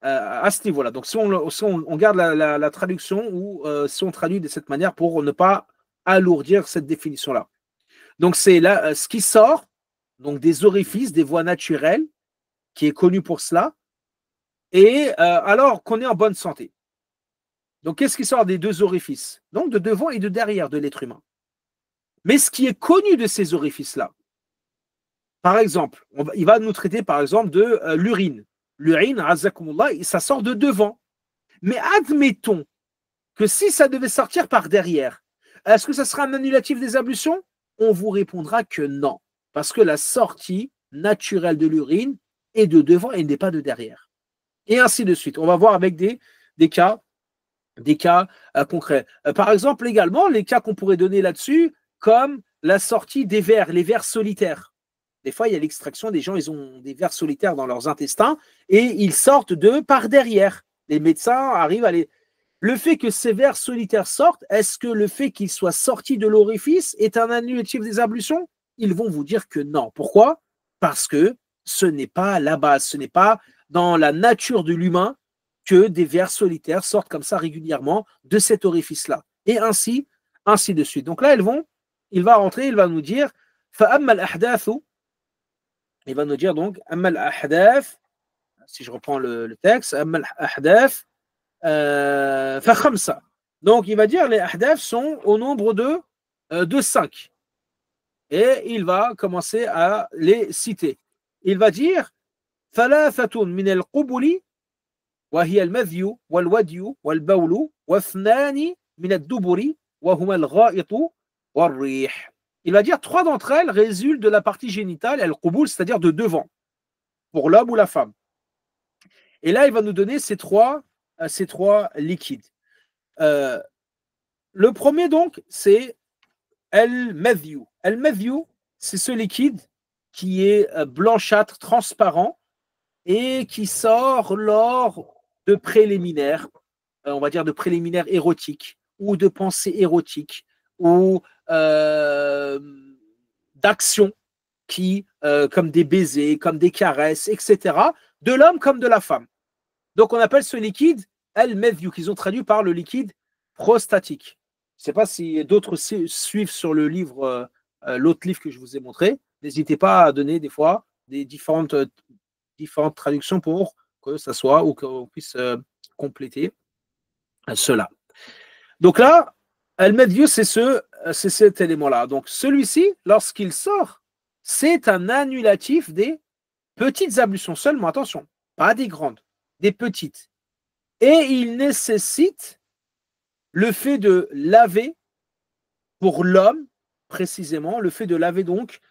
à ce niveau-là. Donc, si on garde la traduction ou si on traduit de cette manière pour ne pas alourdir cette définition-là. Donc, c'est là ce qui sort donc des orifices, des voies naturelles, qui est connu pour cela, et alors qu'on est en bonne santé. Donc, qu'est-ce qui sort des deux orifices? Donc, de devant et de derrière de l'être humain. Mais ce qui est connu de ces orifices-là, par exemple, il va nous traiter par exemple de l'urine. L'urine, ça sort de devant. Mais admettons que si ça devait sortir par derrière, est-ce que ça sera un annulatif des ablutions? On vous répondra que non. Parce que la sortie naturelle de l'urine est de devant et n'est pas de derrière. Et ainsi de suite. On va voir avec des cas concrets. Par exemple, également, les cas qu'on pourrait donner là-dessus, comme la sortie des vers, les vers solitaires. Des fois, il y a l'extraction, des gens, ils ont des vers solitaires dans leurs intestins et ils sortent par derrière. Les médecins arrivent à les... Le fait que ces vers solitaires sortent, est-ce que le fait qu'ils soient sortis de l'orifice est un annulatif des ablutions? Ils vont vous dire que non. Pourquoi? Parce que ce n'est pas la base, ce n'est pas dans la nature de l'humain que des vers solitaires sortent comme ça régulièrement de cet orifice-là. Et ainsi de suite. Donc là, il va rentrer, il va nous dire فَأَمَّا الْأَحْدَاثُ. Il va nous dire donc أَمَّا الْأَحْدَاثُ, si je reprends le texte, أَمَّا الْأَحْدَاثُ فَخَمْسَ. Donc il va dire les ahdath sont au nombre de 5. Et il va commencer à les citer. Il va dire ثلاثة من القبل وهي المذي والودي والبول واثنان من الدبر وهما الغائط والريح. Il va dire 3 d'entre elles résultent de la partie génitale, al-qubul, c'est-à-dire de devant, pour l'homme ou la femme. Et là, il va nous donner ces trois liquides. Le premier, donc, c'est al-madhiyu. Al-madhiyu, c'est ce liquide qui est blanchâtre, transparent, et qui sort lors de préliminaires, on va dire de préliminaires érotiques, ou de pensées érotiques, ou d'actions qui, comme des baisers, comme des caresses, etc., de l'homme comme de la femme. Donc on appelle ce liquide al-madhiyu, qu'ils ont traduit par le liquide prostatique. Je ne sais pas si d'autres suivent sur le livre, l'autre livre que je vous ai montré. N'hésitez pas à donner des fois des différentes traductions pour que ça soit ou qu'on puisse compléter cela. Donc là, Al-Madyu, c'est cet élément-là. Donc celui-ci, lorsqu'il sort, c'est un annulatif des petites ablutions seulement, attention, pas des grandes, des petites. Et il nécessite le fait de laver, pour l'homme précisément, le fait de laver donc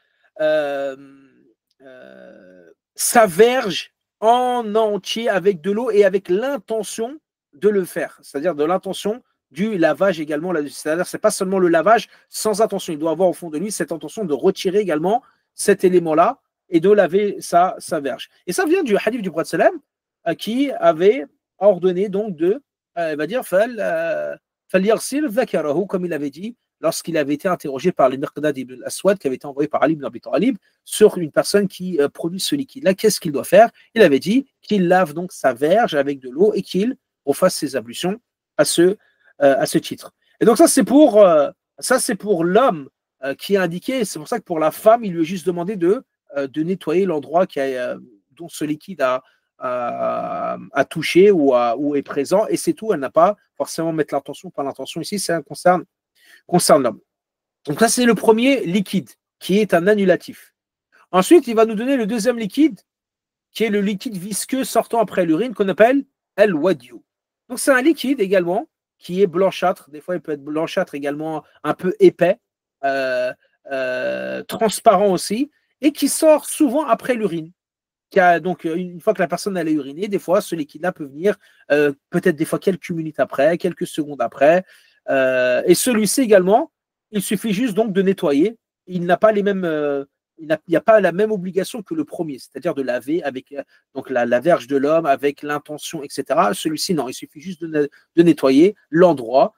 sa verge en entier avec de l'eau et avec l'intention de le faire, c'est-à-dire de l'intention du lavage également. C'est-à-dire c'est pas seulement le lavage sans intention, il doit avoir au fond de lui cette intention de retirer également cet élément-là et de laver sa verge. Et ça vient du hadith du prophète sallam qui avait ordonné donc de, il va dire, comme il avait dit lorsqu'il avait été interrogé par le Miqdad ibn al-Aswad qui avait été envoyé par Ali ibn Abi Talib sur une personne qui produit ce liquide-là, qu'est-ce qu'il doit faire? Il avait dit qu'il lave donc sa verge avec de l'eau et qu'il refasse ses ablutions à ce titre. Et donc ça c'est pour l'homme qui est indiqué, c'est pour ça que pour la femme, il lui est juste demandé de nettoyer l'endroit dont ce liquide a touché ou est présent, et c'est tout. Elle n'a pas forcément mettre l'intention, pas l'intention ici, ça concerne l'homme. Donc ça c'est le premier liquide qui est un annulatif. Ensuite il va nous donner le deuxième liquide qui est le liquide visqueux sortant après l'urine qu'on appelle al-wadyu. Donc c'est un liquide également qui est blanchâtre, des fois il peut être blanchâtre également un peu épais, transparent aussi, et qui sort souvent après l'urine. Donc une fois que la personne elle a uriné, des fois ce liquide-là peut venir peut-être des fois quelques minutes après, quelques secondes après, et celui-ci également, il suffit juste donc de nettoyer. Il n'a pas les mêmes, il n'y a pas la même obligation que le premier, c'est-à-dire de laver avec donc la verge de l'homme avec l'intention, etc. Celui-ci non, il suffit juste de nettoyer l'endroit.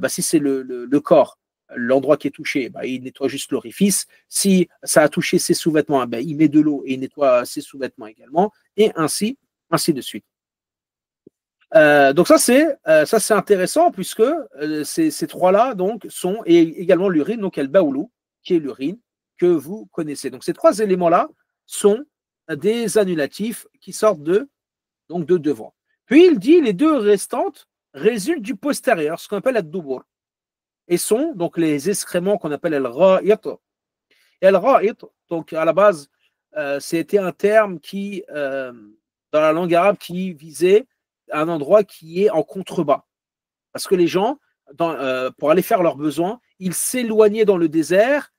Si c'est le corps, l'endroit qui est touché, il nettoie juste l'orifice. Si ça a touché ses sous-vêtements, il met de l'eau et il nettoie ses sous-vêtements également, et ainsi de suite. Donc ça c'est intéressant puisque ces trois-là donc sont, et également l'urine, donc el baoulou, qui est l'urine que vous connaissez. Donc ces trois éléments-là sont des annulatifs qui sortent de devant. Puis il dit les deux restantes résultent du postérieur, ce qu'on appelle ad-dubur, et sont donc les excréments qu'on appelle el-ra'it. El-ra'it, donc à la base, c'était un terme qui, dans la langue arabe, qui visait un endroit qui est en contrebas. Parce que les gens, pour aller faire leurs besoins, ils s'éloignaient dans le désert,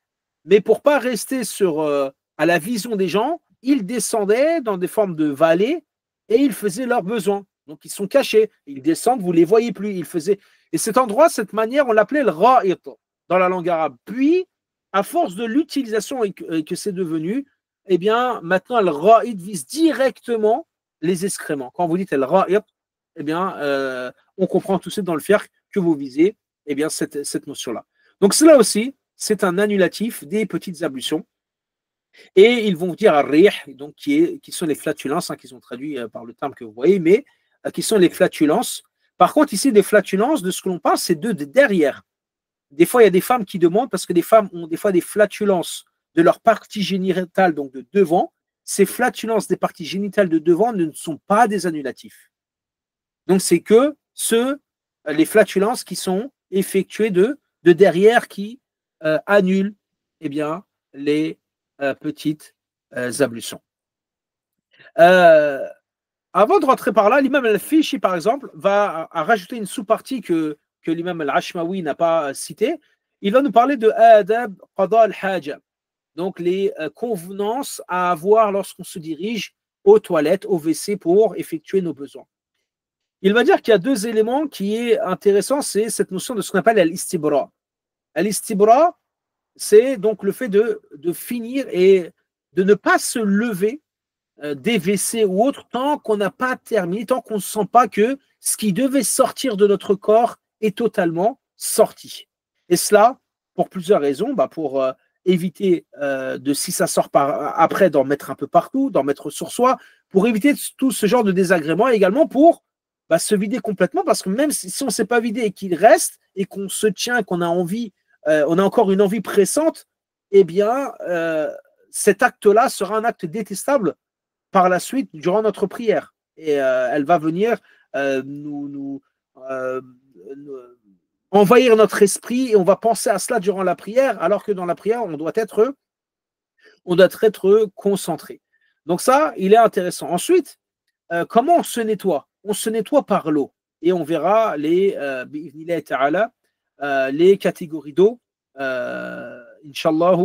mais pour ne pas rester à la vision des gens, ils descendaient dans des formes de vallées et ils faisaient leurs besoins. Donc ils sont cachés, ils descendent, vous ne les voyez plus. Et cet endroit, cette manière, on l'appelait le ra'it dans la langue arabe. Puis, à force de l'utilisation et que c'est devenu, eh bien, maintenant, le ra'it vise directement les excréments. Quand vous dites le ra'it, eh bien, on comprend tout de suite dans le fiqh que vous visez eh bien, cette notion-là. Donc, cela aussi, c'est un annulatif des petites ablutions. Et ils vont dire ar-rih, donc qui sont les flatulences, qui sont traduits par le terme que vous voyez, mais qui sont les flatulences. Par contre, ici, des flatulences, de ce que l'on parle, c'est de derrière. Des fois, il y a des femmes qui demandent, parce que des femmes ont des fois des flatulences de leur partie génitale, donc de devant. Ces flatulences des parties génitales de devant ne sont pas des annulatifs. Donc, c'est que les flatulences qui sont effectuées de derrière qui annulent eh bien, les petites ablutions. Avant de rentrer par là, l'imam al-Fishi, par exemple, va rajouter une sous-partie que l'imam al-Ashmawi n'a pas citée. Il va nous parler de adab qada al-haja, donc les convenances à avoir lorsqu'on se dirige aux toilettes, au WC pour effectuer nos besoins. Il va dire qu'il y a deux éléments qui est intéressant, c'est cette notion de ce qu'on appelle al-istibra. Al-istibra, c'est donc le fait de finir et de ne pas se lever des WC ou autres tant qu'on n'a pas terminé, tant qu'on ne sent pas que ce qui devait sortir de notre corps est totalement sorti. Et cela, pour plusieurs raisons, pour éviter si ça sort après, d'en mettre un peu partout, d'en mettre sur soi, pour éviter tout ce genre de désagréments, et également pour se vider complètement, parce que même si on ne s'est pas vidé et qu'il reste, et qu'on se tient, qu'on a envie, on a encore une envie pressante, eh bien, cet acte-là sera un acte détestable par la suite durant notre prière. Et elle va venir nous envahir notre esprit, et on va penser à cela durant la prière, alors que dans la prière, on doit être concentré. Donc ça, il est intéressant. Ensuite, comment on se nettoie? On se nettoie par l'eau. Et on verra les catégories d'eau, Inch'Allah,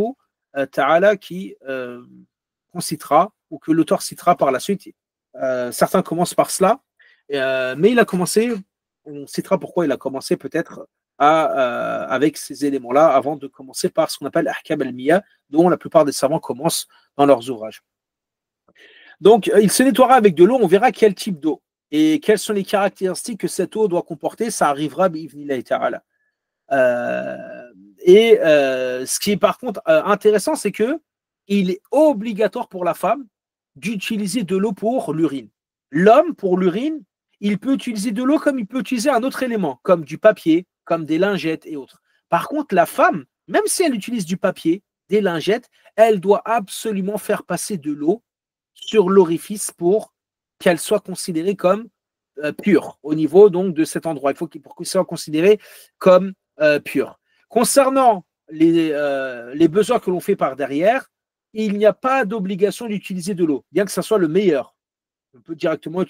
ta'ala, qu'on citera, ou que l'auteur citera par la suite. Certains commencent par cela, mais il a commencé, on citera pourquoi il a commencé peut-être avec ces éléments-là, avant de commencer par ce qu'on appelle Ahkam al-Miyah, dont la plupart des savants commencent dans leurs ouvrages. Donc, il se nettoiera avec de l'eau, on verra quel type d'eau et quelles sont les caractéristiques que cette eau doit comporter, ça arrivera bi'ivnillahi ta'ala. Ce qui est par contre intéressant, c'est que il est obligatoire pour la femme d'utiliser de l'eau pour l'urine. L'homme, pour l'urine, il peut utiliser de l'eau comme il peut utiliser un autre élément, comme du papier, comme des lingettes et autres. Par contre, la femme, même si elle utilise du papier, des lingettes, elle doit absolument faire passer de l'eau sur l'orifice pour qu'elle soit considérée comme pure au niveau donc de cet endroit. Il faut qu'il soit considéré comme pur. Concernant les besoins que l'on fait par derrière, il n'y a pas d'obligation d'utiliser de l'eau, bien que ce soit le meilleur. On peut directement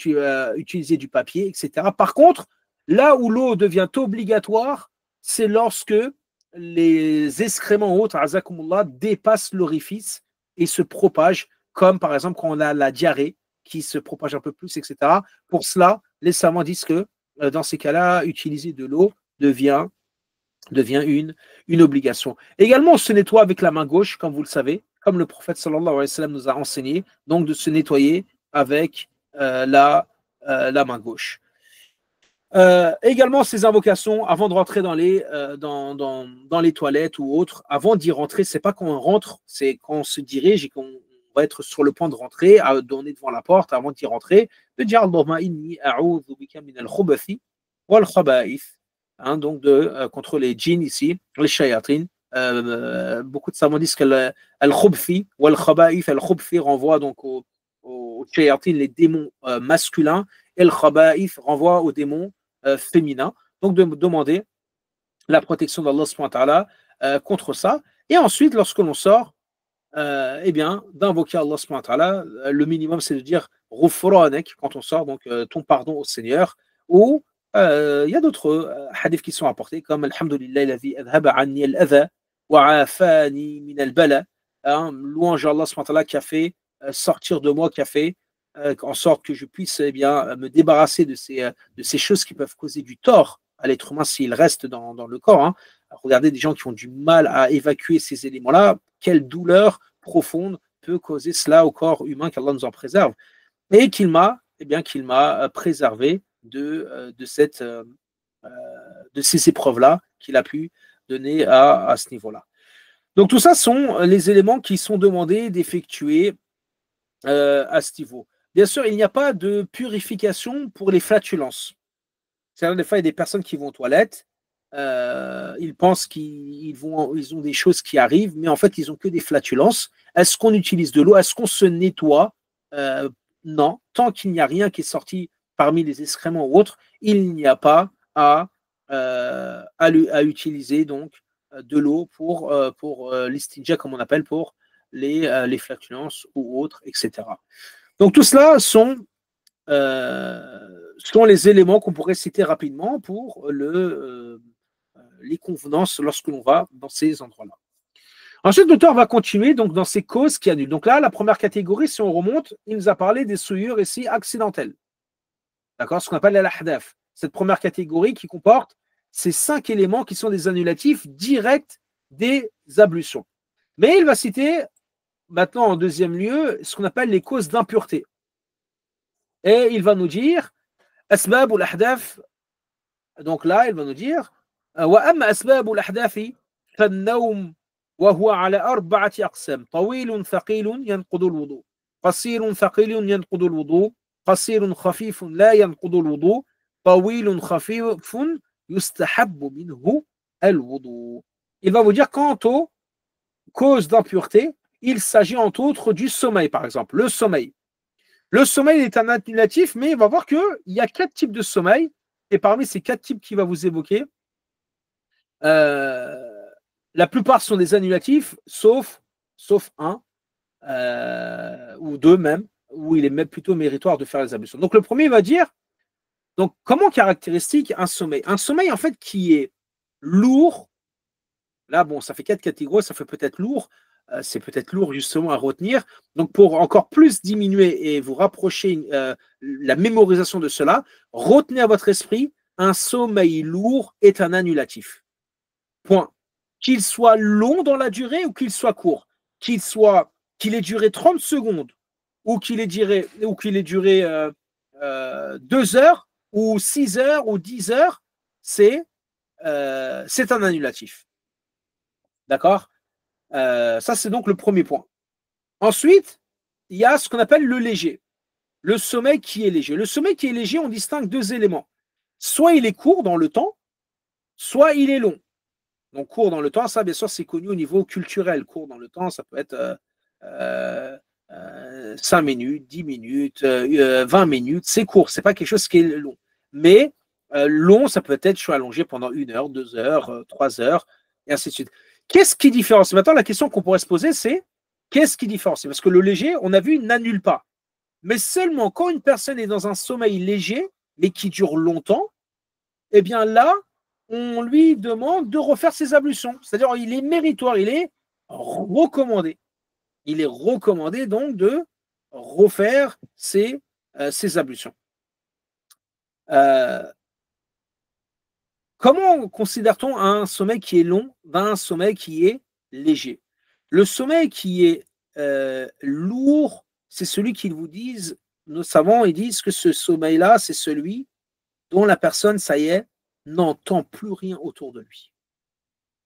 utiliser du papier, etc. Par contre, là où l'eau devient obligatoire, c'est lorsque les excréments autres, azakumullah, dépassent l'orifice et se propagent, comme par exemple quand on a la diarrhée qui se propage un peu plus, etc. Pour cela, les savants disent que dans ces cas-là, utiliser de l'eau devient une obligation. Également, on se nettoie avec la main gauche, comme vous le savez, comme le prophète sallallahu alayhi wa sallam nous a enseigné, donc de se nettoyer avec la main gauche. Également, ces invocations, avant de rentrer dans les toilettes ou autres, avant d'y rentrer, c'est pas quand on rentre, c'est quand on se dirige et qu'on va être sur le point de rentrer, on est devant la porte, avant d'y rentrer, de dire Allahumma inni a'udhu bika min al-khubathi wal khaba'ith. Donc contre les djinns ici, les shayatin. Beaucoup de savants disent que al-khubthi ou al-khaba'ith, al-khubthi renvoie donc aux shayatin, les démons masculins, et al-khaba'ith renvoie aux démons féminins. Donc de demander la protection d'Allah subhanahu wa ta'ala contre ça. Et ensuite, lorsque l'on sort, eh bien, d'invoquer Allah subhanahu wa ta'ala, le minimum c'est de dire Ghufranek quand on sort, donc ton pardon au Seigneur, ou il y a d'autres hadiths qui sont apportés, comme Alhamdulillah, alladhi adhaba anni al-adha wa afani min al-bala, louange à Allah subhanahu wa ta'ala qui a fait sortir de moi, qui a fait en sorte que je puisse me débarrasser de ces choses qui peuvent causer du tort à l'être humain s'il reste dans le corps. Regardez des gens qui ont du mal à évacuer ces éléments-là, quelle douleur profonde peut causer cela au corps humain, qu'Allah nous en préserve. Et qu'il m'a préservé de ces épreuves-là qu'il a pu donner à ce niveau-là. Donc tout ça sont les éléments qui sont demandés d'effectuer à ce niveau. Bien sûr, il n'y a pas de purification pour les flatulences. C'est-à-dire, des fois, il y a des personnes qui vont aux toilettes, ils pensent qu'ils ont des choses qui arrivent, mais en fait, ils n'ont que des flatulences. Est-ce qu'on utilise de l'eau? Est-ce qu'on se nettoie? Non. Tant qu'il n'y a rien qui est sorti parmi les excréments ou autres, il n'y a pas à utiliser donc de l'eau pour l'istinja, comme on appelle, pour les flatulences ou autres, etc. Donc tout cela sont les éléments qu'on pourrait citer rapidement pour les convenances lorsque l'on va dans ces endroits-là. Ensuite, l'auteur va continuer donc dans ces causes qui annulent. Donc là, la première catégorie, si on remonte, il nous a parlé des souillures ici accidentelles. D'accord, ce qu'on appelle l'ahdaf. Cette première catégorie qui comporte ces 5 éléments qui sont des annulatifs directs des ablutions. Mais il va citer maintenant en deuxième lieu ce qu'on appelle les causes d'impureté. Et il va nous dire asbab ou l'ahdaf. Donc là, il va nous dire wa amma asbab ou l'ahdafi فالنوم وهو على 4 أقسام طويل ثقيل ينقض الوضوء قصير ثقيل ينقض الوضوء قصير خفيف لا ينقض الوضوء طويل خفيف يستحب منه الوضوء. Il va vous dire quant aux causes d'impureté, il s'agit entre autres du sommeil, par exemple. Le sommeil. Le sommeil est un annulatif, mais il va voir qu'il y a 4 types de sommeil. Et parmi ces 4 types qu'il va vous évoquer, la plupart sont des annulatifs, sauf un, ou deux même, où il est même plutôt méritoire de faire les ablutions. Donc le premier va dire, donc comment caractéristique un sommeil? Un sommeil en fait qui est lourd. Là, bon, ça fait 4 catégories, ça fait peut-être lourd. C'est peut-être lourd justement à retenir. Donc pour encore plus diminuer et vous rapprocher la mémorisation de cela, retenez à votre esprit, un sommeil lourd est un annulatif. Point. Qu'il soit long dans la durée ou qu'il soit court. Qu'il ait duré 30 secondes ou qu'il ait duré 2 heures ou 6 heures ou 10 heures, c'est un annulatif. D'accord? Ça, c'est donc le premier point. Ensuite, il y a ce qu'on appelle le léger. Le sommeil qui est léger. Le sommeil qui est léger, on distingue 2 éléments. Soit il est court dans le temps, soit il est long. Donc, court dans le temps, ça, bien sûr, c'est connu au niveau culturel. Court dans le temps, ça peut être 5 minutes, 10 minutes, 20 minutes. C'est court, ce n'est pas quelque chose qui est long. Mais long, ça peut être allongé pendant 1 heure, 2 heures, 3 heures, et ainsi de suite. Qu'est-ce qui différencie? Maintenant, la question qu'on pourrait se poser, c'est qu'est-ce qui différencie? Parce que le léger, on a vu, n'annule pas. Mais seulement quand une personne est dans un sommeil léger, mais qui dure longtemps, eh bien là, on lui demande de refaire ses ablutions. C'est-à-dire, il est méritoire, il est recommandé. Il est recommandé donc de refaire ses ablutions. Comment considère-t-on un sommeil qui est long d'un sommeil qui est léger? Le sommeil qui est lourd, c'est celui qu'ils vous disent, nos savants, ils disent que ce sommeil-là, c'est celui dont la personne, ça y est, n'entend plus rien autour de lui.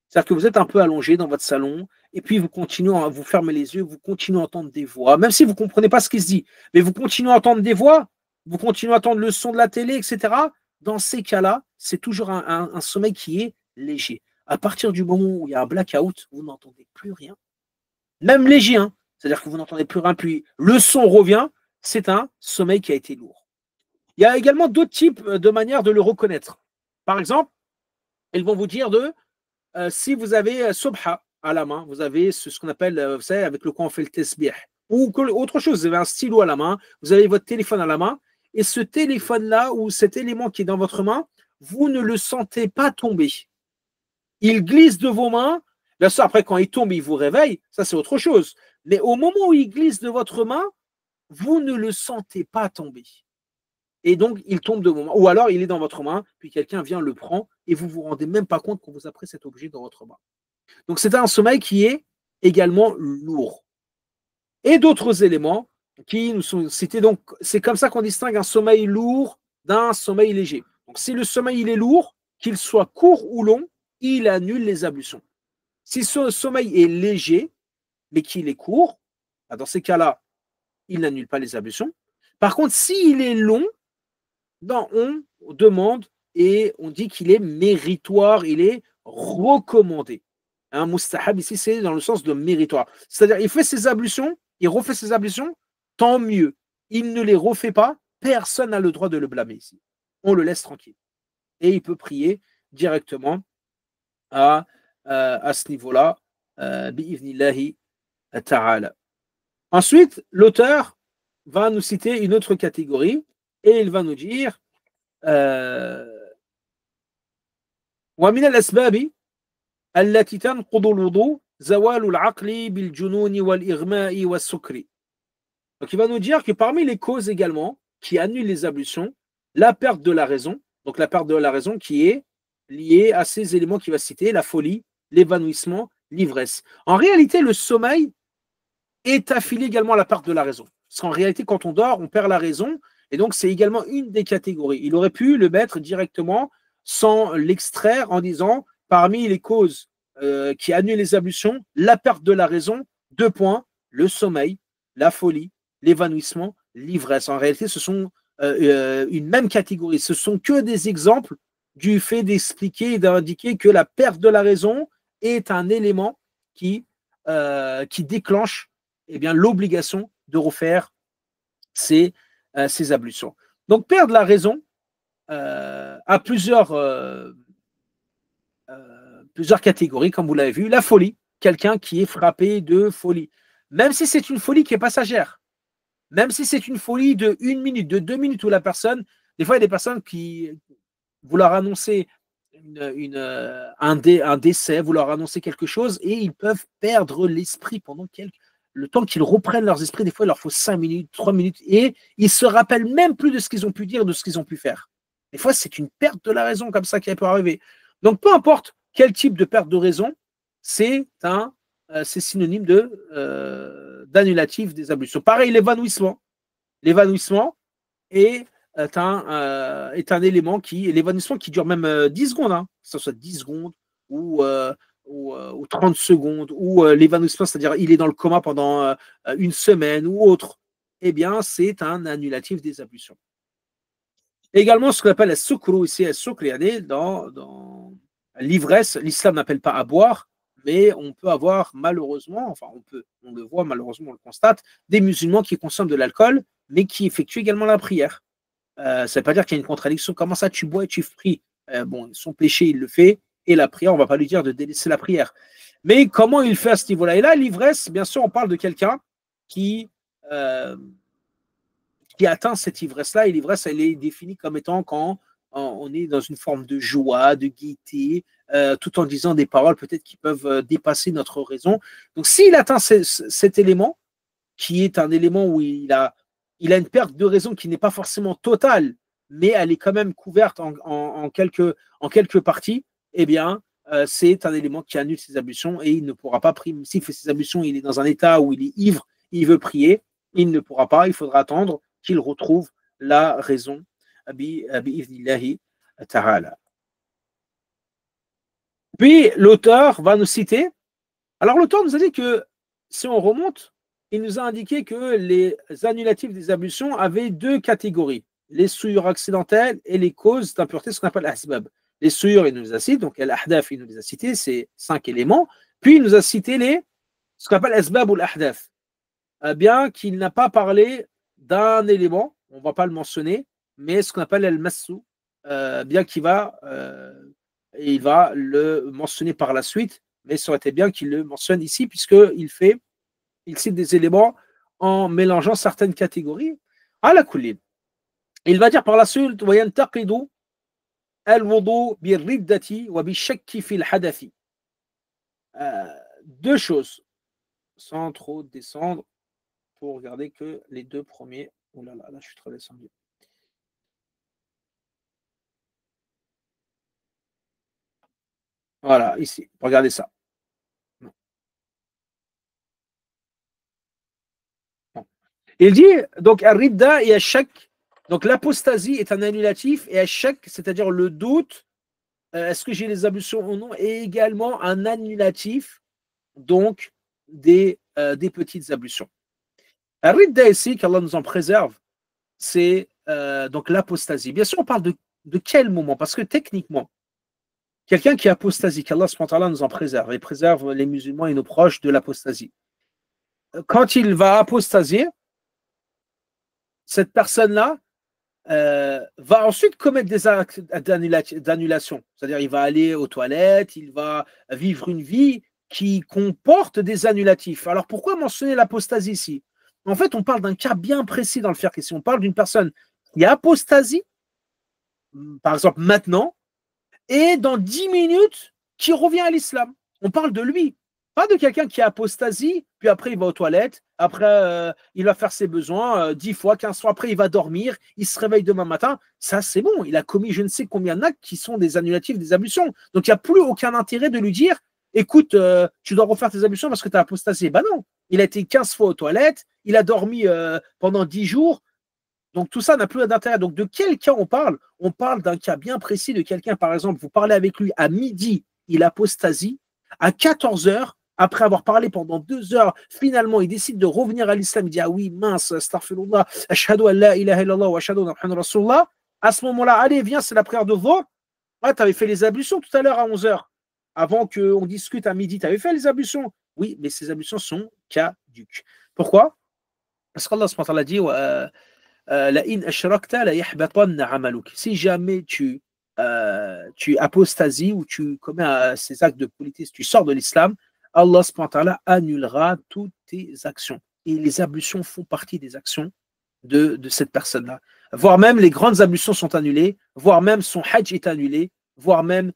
C'est-à-dire que vous êtes un peu allongé dans votre salon, et puis vous continuez à vous fermer les yeux, vous continuez à entendre des voix, même si vous ne comprenez pas ce qui se dit, mais vous continuez à entendre des voix, vous continuez à entendre le son de la télé, etc. Dans ces cas-là, c'est toujours un sommeil qui est léger. À partir du moment où il y a un blackout, vous n'entendez plus rien, même léger, hein, c'est-à-dire que vous n'entendez plus rien, puis le son revient, c'est un sommeil qui a été lourd. Il y a également d'autres types de manières de le reconnaître. Par exemple, ils vont vous dire si vous avez Subha à la main, vous avez ce qu'on appelle, vous savez, avec le quoi on fait le tasbih, ou autre chose, vous avez un stylo à la main, vous avez votre téléphone à la main, et ce téléphone-là, ou cet élément qui est dans votre main, vous ne le sentez pas tomber. Il glisse de vos mains, bien sûr, après quand il tombe, il vous réveille, ça c'est autre chose. Mais au moment où il glisse de votre main, vous ne le sentez pas tomber. Et donc, il tombe de vos mains. Ou alors, il est dans votre main, puis quelqu'un vient, le prend, et vous ne vous rendez même pas compte qu'on vous a pris cet objet dans votre main. Donc, c'est un sommeil qui est également lourd. Et d'autres éléments qui nous sont cités. Donc, c'est comme ça qu'on distingue un sommeil lourd d'un sommeil léger. Donc, si le sommeil il est lourd, qu'il soit court ou long, il annule les ablutions. Si ce sommeil est léger, mais qu'il est court, dans ces cas-là, il n'annule pas les ablutions. Par contre, s'il est long, on demande et on dit qu'il est méritoire, il est recommandé. Un mustahab ici, c'est dans le sens de méritoire. C'est-à-dire, il fait ses ablutions, il refait ses ablutions, tant mieux. Il ne les refait pas, personne n'a le droit de le blâmer ici. On le laisse tranquille. Et il peut prier directement à ce niveau-là, bi'ivnillahi ta'ala. Ensuite, l'auteur va nous citer une autre catégorie et il va nous dire ومن الأسباب التي تنقض الوضوء زوال العقل بالجنون والإغماء والسكر. Donc il va nous dire que parmi les causes également qui annulent les ablutions, la perte de la raison, donc la perte de la raison qui est liée à ces éléments qu'il va citer, la folie, l'évanouissement, l'ivresse. En réalité, le sommeil est affilié également à la perte de la raison. Parce qu'en réalité, quand on dort, on perd la raison, et donc c'est également une des catégories. Il aurait pu le mettre directement sans l'extraire en disant, parmi les causes qui annulent les ablutions, la perte de la raison, 2 points, le sommeil, la folie, l'évanouissement, l'ivresse. En réalité, ce sont une même catégorie. Ce sont que des exemples du fait d'expliquer et d'indiquer que la perte de la raison est un élément qui déclenche eh bien, l'obligation de refaire ces ablutions. Donc, perdre la raison a plusieurs catégories, comme vous l'avez vu. La folie, quelqu'un qui est frappé de folie. Même si c'est une folie qui est passagère, même si c'est une folie de 1 minute, de 2 minutes, où la personne, des fois, il y a des personnes qui, vous leur annoncez un décès, vous leur annoncez quelque chose et ils peuvent perdre l'esprit pendant le temps qu'ils reprennent leurs esprits. Des fois, il leur faut 5 minutes, 3 minutes et ils ne se rappellent même plus de ce qu'ils ont pu dire, de ce qu'ils ont pu faire. Des fois, c'est une perte de la raison comme ça qui peut arriver. Donc, peu importe quel type de perte de raison, c'est synonyme d'annulatif des ablutions. Pareil, l'évanouissement. L'évanouissement est un élément l'évanouissement qui dure même 10 secondes, hein, que ce soit 10 secondes ou 30 secondes, ou l'évanouissement, c'est-à-dire il est dans le coma pendant une semaine ou autre, eh bien, c'est un annulatif des ablutions. Également, ce qu'on appelle la soukru, ici, la soukru, dans l'ivresse, l'islam n'appelle pas à boire, mais on peut avoir malheureusement, on le voit malheureusement, on le constate, des musulmans qui consomment de l'alcool, mais qui effectuent également la prière. Ça ne veut pas dire qu'il y a une contradiction. Comment ça, tu bois et tu pries? Son péché, il le fait, et la prière, on ne va pas lui dire de délaisser la prière. Mais comment il fait à ce niveau-là? Et là, l'ivresse, bien sûr, on parle de quelqu'un qui atteint cette ivresse-là, et l'ivresse, elle est définie comme étant quand on est dans une forme de joie, de gaieté, tout en disant des paroles peut-être qui peuvent dépasser notre raison. Donc, s'il atteint cet élément, qui est un élément où il a une perte de raison qui n'est pas forcément totale, mais elle est quand même couverte en quelques parties, eh bien, c'est un élément qui annule ses ablutions et il ne pourra pas prier. S'il fait ses ablutions, il est dans un état où il est ivre, il veut prier, il ne pourra pas, il faudra attendre qu'il retrouve la raison. Puis l'auteur va nous citer. Alors l'auteur nous a dit que si on remonte, il nous a indiqué que les annulatifs des ablutions avaient 2 catégories, les souillures accidentelles et les causes d'impureté, ce qu'on appelle asbab. Les souillures, il nous les a cités, donc l'ahdaf, il nous les a cités, c'est 5 éléments. Puis il nous a cité ce qu'on appelle asbab ou l'ahdaf. Bien qu'il n'a pas parlé d'un élément, on ne va pas le mentionner, mais ce qu'on appelle al-massou, bien qu'il il va le mentionner par la suite, mais ça aurait été bien qu'il le mentionne ici, puisqu'il cite des éléments en mélangeant certaines catégories. À la coulée. Il va dire par la suite deux choses, sans trop descendre, pour regarder que les 2 premiers. Oh là là, là je suis trop descendu. Voilà, ici, regardez ça. Il dit, donc, Ar-Ridda et Ashak, donc l'apostasie est un annulatif, et Ashak, c'est-à-dire le doute, est-ce que j'ai les ablutions ou non, est également un annulatif, donc, des petites ablutions. Ar-Ridda ici, qu'Allah nous en préserve, c'est donc l'apostasie. Bien sûr, on parle de quel moment? Parce que techniquement, quelqu'un qui apostasie, qu'Allah nous en préserve, et préserve les musulmans et nos proches de l'apostasie. Quand il va apostasier, cette personne-là va ensuite commettre des actes d'annulation. C'est-à-dire, il va aller aux toilettes, il va vivre une vie qui comporte des annulatifs. Alors, pourquoi mentionner l'apostasie ici? En fait, on parle d'un cas bien précis dans le fiqh. Si on parle d'une personne qui apostasie, par exemple maintenant, et dans 10 minutes, qui revient à l'islam. On parle de lui. Pas de quelqu'un qui a apostasie, puis après il va aux toilettes, après il va faire ses besoins 10 fois, 15 fois, après il va dormir, il se réveille demain matin. Ça, c'est bon. Il a commis je ne sais combien d'actes qui sont des annulatifs, des ablutions. Donc il n'y a plus aucun intérêt de lui dire écoute, tu dois refaire tes ablutions parce que tu as apostasié. Ben non. Il a été 15 fois aux toilettes, il a dormi pendant 10 jours. Donc tout ça n'a plus d'intérêt. Donc de quel cas on parle? On parle d'un cas bien précis de quelqu'un, par exemple, vous parlez avec lui à midi, il apostasie, à 14 heures, après avoir parlé pendant 2 heures, finalement, il décide de revenir à l'islam. Il dit, ah oui, mince, astaghfirullah, ashhadu an la ilaha illallah wa ashhadu anna Muhammadan rasulullah. À ce moment-là, allez, viens, c'est la prière de Dhuhr. Ah, tu avais fait les ablutions tout à l'heure à 11 heures. Avant qu'on discute à midi, tu avais fait les ablutions. Oui, mais ces ablutions sont caduques. Pourquoi? Parce qu'Allah subhanahu wa ta'ala dit la in ashrakta la yahbatanna amaluk. Si jamais tu apostasies ou tu commets ces actes de politisme, tu sors de l'islam, Allah subhanahu wa ta'ala annulera toutes tes actions. Et les ablutions font partie des actions de cette personne-là. Voire même les grandes ablutions sont annulées, voire même son hajj est annulé, voire même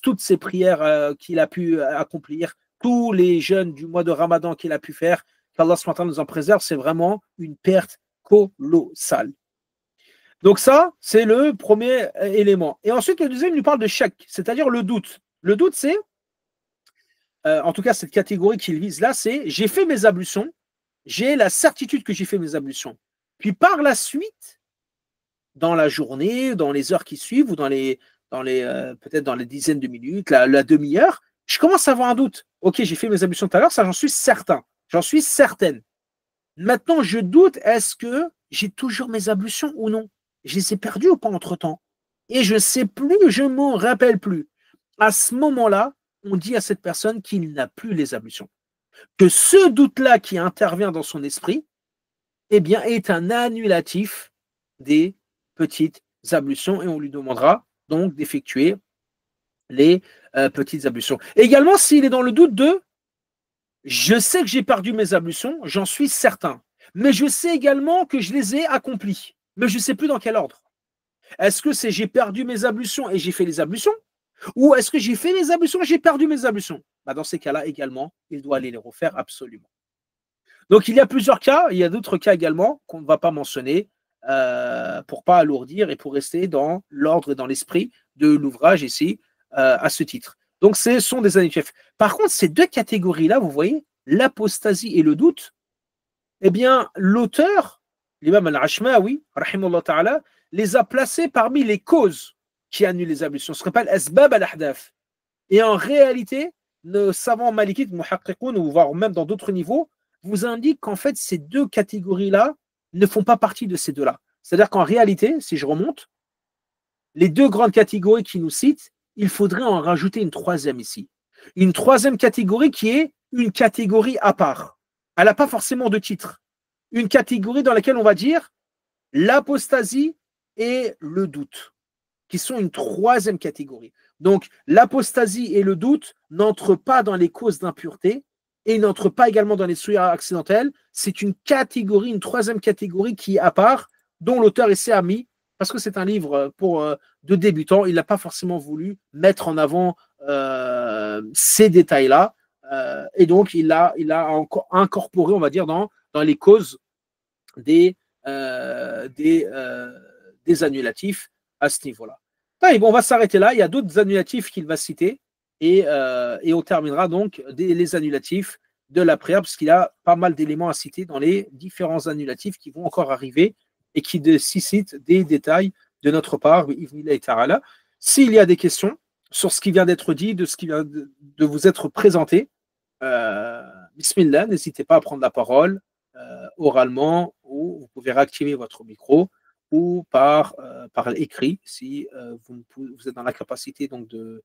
toutes ses prières qu'il a pu accomplir, tous les jeûnes du mois de Ramadan qu'il a pu faire, qu'Allah subhanahu wa ta'ala nous en préserve, c'est vraiment une perte colossale. Donc ça, c'est le premier élément. Et ensuite, le deuxième, il nous parle de shak, c'est-à-dire le doute. Le doute, c'est, en tout cas, cette catégorie qu'il vise là, c'est j'ai fait mes ablutions, j'ai la certitude que j'ai fait mes ablutions. Puis par la suite, dans la journée, dans les heures qui suivent, ou peut-être dans les dizaines de minutes, la demi-heure, je commence à avoir un doute. Ok, j'ai fait mes ablutions tout à l'heure, ça j'en suis certain, j'en suis certaine. Maintenant, je doute, est-ce que j'ai toujours mes ablutions ou non? Je les ai perdues ou pas entre-temps? Et je ne sais plus, je ne m'en rappelle plus. À ce moment-là, on dit à cette personne qu'il n'a plus les ablutions. Que ce doute-là qui intervient dans son esprit, eh bien, est un annulatif des petites ablutions et on lui demandera donc d'effectuer les petites ablutions. Également, s'il est dans le doute de je sais que j'ai perdu mes ablutions, j'en suis certain, mais je sais également que je les ai accomplies, mais je ne sais plus dans quel ordre. Est-ce que c'est j'ai perdu mes ablutions et j'ai fait les ablutions, ou est-ce que j'ai fait les ablutions et j'ai perdu mes ablutions? Dans ces cas-là également, il doit aller les refaire absolument. Donc, il y a plusieurs cas, il y a d'autres cas également qu'on ne va pas mentionner pour ne pas alourdir et pour rester dans l'ordre et dans l'esprit de l'ouvrage ici à ce titre. Donc, ce sont des annulatifs. Par contre, ces deux catégories-là, vous voyez, l'apostasie et le doute, eh bien, l'auteur, l'imam al-Ashmawi, rahimahullah ta'ala, les a placés parmi les causes qui annulent les ablutions. Ce qu'on appelle asbab al-ahdaf. Et en réalité, nos savants malikites, muhaqqiqoun, ou voire même dans d'autres niveaux, vous indiquent qu'en fait, ces deux catégories-là ne font pas partie de ces deux-là. C'est-à-dire qu'en réalité, si je remonte, les deux grandes catégories qui nous citent, il faudrait en rajouter une troisième ici. Une troisième catégorie qui est une catégorie à part. Elle n'a pas forcément de titre. Une catégorie dans laquelle on va dire l'apostasie et le doute, qui sont une troisième catégorie. Donc, l'apostasie et le doute n'entrent pas dans les causes d'impureté et n'entrent pas également dans les souillures accidentelles. C'est une catégorie, une troisième catégorie qui est à part, dont l'auteur ici a mis, parce que c'est un livre de débutants, il n'a pas forcément voulu mettre en avant ces détails-là. Et donc, il a encore incorporé, on va dire, dans les causes des annulatifs à ce niveau-là. On va s'arrêter là. Il y a d'autres annulatifs qu'il va citer et on terminera donc les annulatifs de la prière parce qu'il y a pas mal d'éléments à citer dans les différents annulatifs qui vont encore arriver et qui citent des détails de notre part. S'il y a des questions sur ce qui vient d'être dit, de ce qui vient de vous être présenté, bismillah, n'hésitez pas à prendre la parole oralement ou vous pouvez réactiver votre micro ou par écrit si vous êtes dans la capacité donc de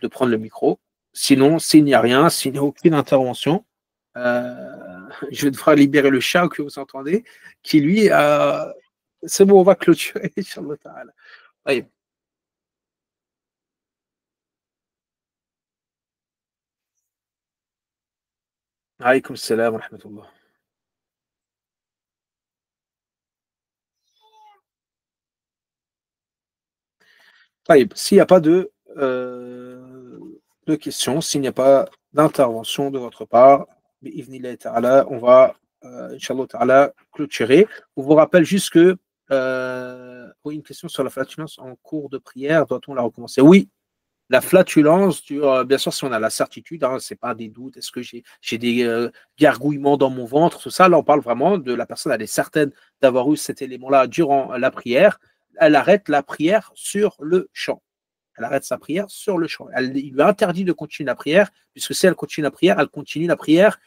prendre le micro. Sinon, s'il n'y a rien, s'il n'y a aucune intervention, je devrais libérer le chat que vous entendez, qui lui, c'est bon, on va clôturer, Inch'Allah ta'ala. Oui. Alaykoum salam wa rahmatullah. S'il n'y a pas de questions, s'il n'y a pas d'intervention de votre part, on va, Inch'Allah ta'ala, clôturer. On vous rappelle juste que une question sur la flatulence en cours de prière, doit-on la recommencer? Oui, la flatulence, bien sûr, si on a la certitude, ce n'est pas des doutes, est-ce que j'ai des gargouillements dans mon ventre, tout ça, là, on parle vraiment de la personne, elle est certaine d'avoir eu cet élément-là durant la prière, elle arrête la prière sur le champ. Elle arrête sa prière sur le champ. Il lui a interdit de continuer la prière, puisque si elle continue la prière, elle continue la prière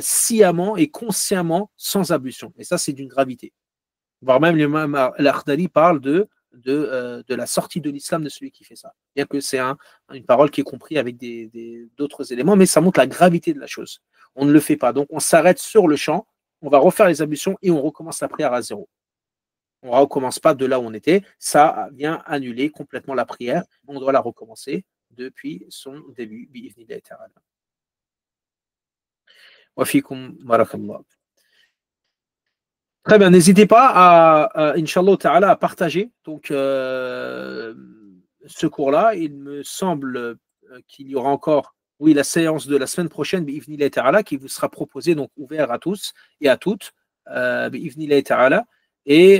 sciemment et consciemment sans ablution. Et ça, c'est d'une gravité. Voire même l'imam al-Akhdari parle de la sortie de l'islam de celui qui fait ça. Bien que c'est une parole qui est comprise avec d'autres éléments, mais ça montre la gravité de la chose. On ne le fait pas. Donc, on s'arrête sur le champ, on va refaire les ablutions et on recommence la prière à zéro. On ne recommence pas de là où on était. Ça vient annuler complètement la prière. On doit la recommencer depuis son début. Wa fikum barakallah. Très bien, n'hésitez pas Inch'Allah Ta'ala, à partager donc, ce cours-là. Il me semble qu'il y aura encore, oui, la séance de la semaine prochaine, bi'ifnillah Ta'ala, qui vous sera proposée, donc ouvert à tous et à toutes, bi'ifnillah Ta'ala. Et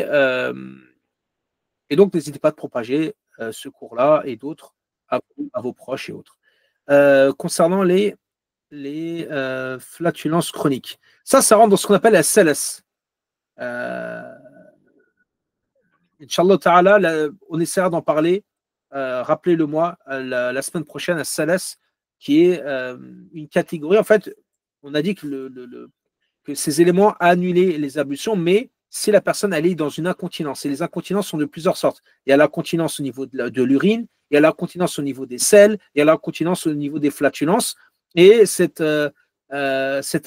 donc, n'hésitez pas à propager ce cours-là et d'autres à vos proches et autres. Concernant les flatulences chroniques, ça rentre dans ce qu'on appelle la salas. Inch'Allah Ta'ala, on essaiera d'en parler. Rappelez-le-moi la semaine prochaine à Salas, qui est une catégorie. En fait, on a dit que ces éléments annulaient les ablutions, mais si la personne elle est dans une incontinence, et les incontinences sont de plusieurs sortes. Il y a l'incontinence au niveau de l'urine, il y a l'incontinence au niveau des selles, il y a l'incontinence au niveau des flatulences. Et cette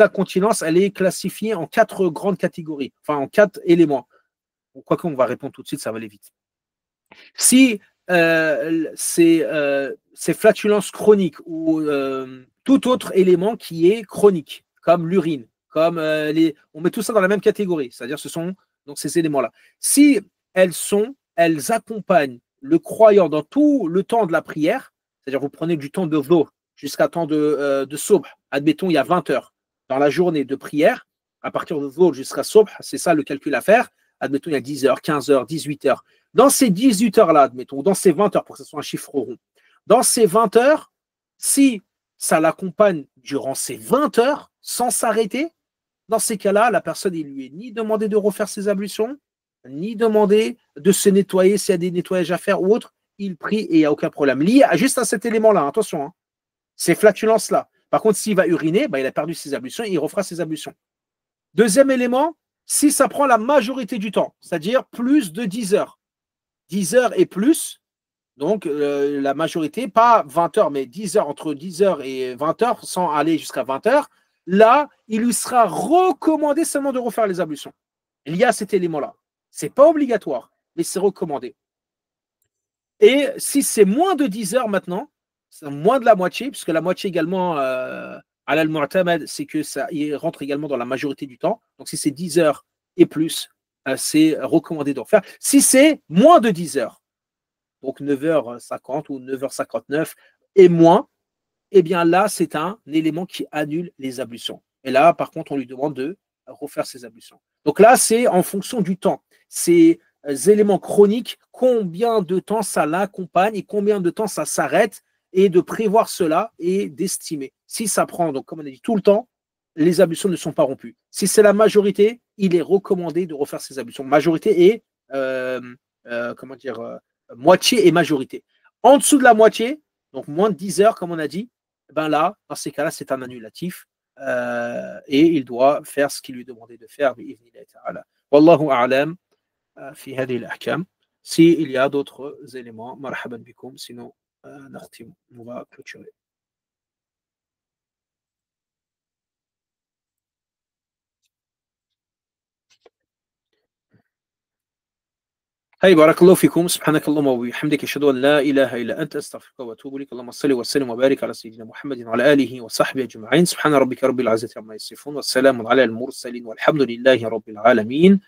incontinence, elle est classifiée en 4 grandes catégories, enfin en 4 éléments. Quoi qu'on va répondre tout de suite, ça va aller vite. Si ces flatulences chroniques ou tout autre élément qui est chronique, comme l'urine, comme on met tout ça dans la même catégorie, c'est-à-dire ce sont donc ces éléments-là. Si elles accompagnent le croyant dans tout le temps de la prière, c'est-à-dire vous prenez du temps de dhuhr jusqu'à temps de subh, admettons il y a 20 heures dans la journée de prière, à partir de dhuhr jusqu'à subh, c'est ça le calcul à faire. Admettons, il y a 10 heures, 15 heures, 18 heures. Dans ces 18 heures-là, admettons, dans ces 20 heures, pour que ce soit un chiffre rond, dans ces 20 heures, si ça l'accompagne durant ces 20 heures, sans s'arrêter, dans ces cas-là, la personne, il lui est ni demandé de refaire ses ablutions, ni demandé de se nettoyer s'il y a des nettoyages à faire ou autre. Il prie et il n'y a aucun problème. Lié juste à cet élément-là, attention, ces flatulences-là. Par contre, s'il va uriner, il a perdu ses ablutions et il refera ses ablutions. Deuxième élément, si ça prend la majorité du temps, c'est-à-dire plus de 10 heures. 10 heures et plus, donc la majorité, pas 20 heures, mais 10 heures, entre 10 heures et 20 heures, sans aller jusqu'à 20 heures, là, il lui sera recommandé seulement de refaire les ablutions. Il y a cet élément-là. Ce n'est pas obligatoire, mais c'est recommandé. Et si c'est moins de 10 heures maintenant, c'est moins de la moitié, puisque la moitié également, al-mu'tamad, c'est que ça il rentre également dans la majorité du temps. Donc si c'est 10 heures et plus, c'est recommandé d'en faire. Si c'est moins de 10 heures, donc 9h50 ou 9h59 et moins, eh bien là, c'est un élément qui annule les ablutions. Et là, par contre, on lui demande de refaire ses ablutions. Donc là, c'est en fonction du temps. Ces éléments chroniques, combien de temps ça l'accompagne et combien de temps ça s'arrête, et de prévoir cela et d'estimer. Si ça prend, donc comme on a dit, tout le temps, les ablutions ne sont pas rompues. Si c'est la majorité, il est recommandé de refaire ses ablutions. Majorité et moitié et majorité. En dessous de la moitié, donc moins de 10 heures, comme on a dit, ben là, dans ces cas-là, c'est un annulatif et il doit faire ce qu'il lui est demandé de faire. Wallahu a'lam fi hadhihi al-ahkam. S'il y a d'autres éléments, marhaban bikum, sinon on va clôturer. هاي بارك الله فيكم سبحانك اللهم وبحمدك أشهد أن لا إله إلا أنت أستغفرك وأتوب إليك اللهم صل وسلم وبارك على سيدنا محمد وعلى آله وصحبه أجمعين سبحان ربك رب العزة عما يصفون والسلام على المرسلين والحمد لله رب العالمين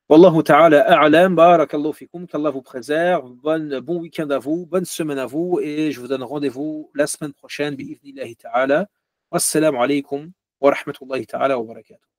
والله تعالى أعلم بارك الله فيكم qu'Allah vous préserve bon week-end à vous bonne semaine à vous et je vous donne rendez-vous la semaine prochaine بإذن الله تعالى والسلام عليكم ورحمة الله تعالى وبركاته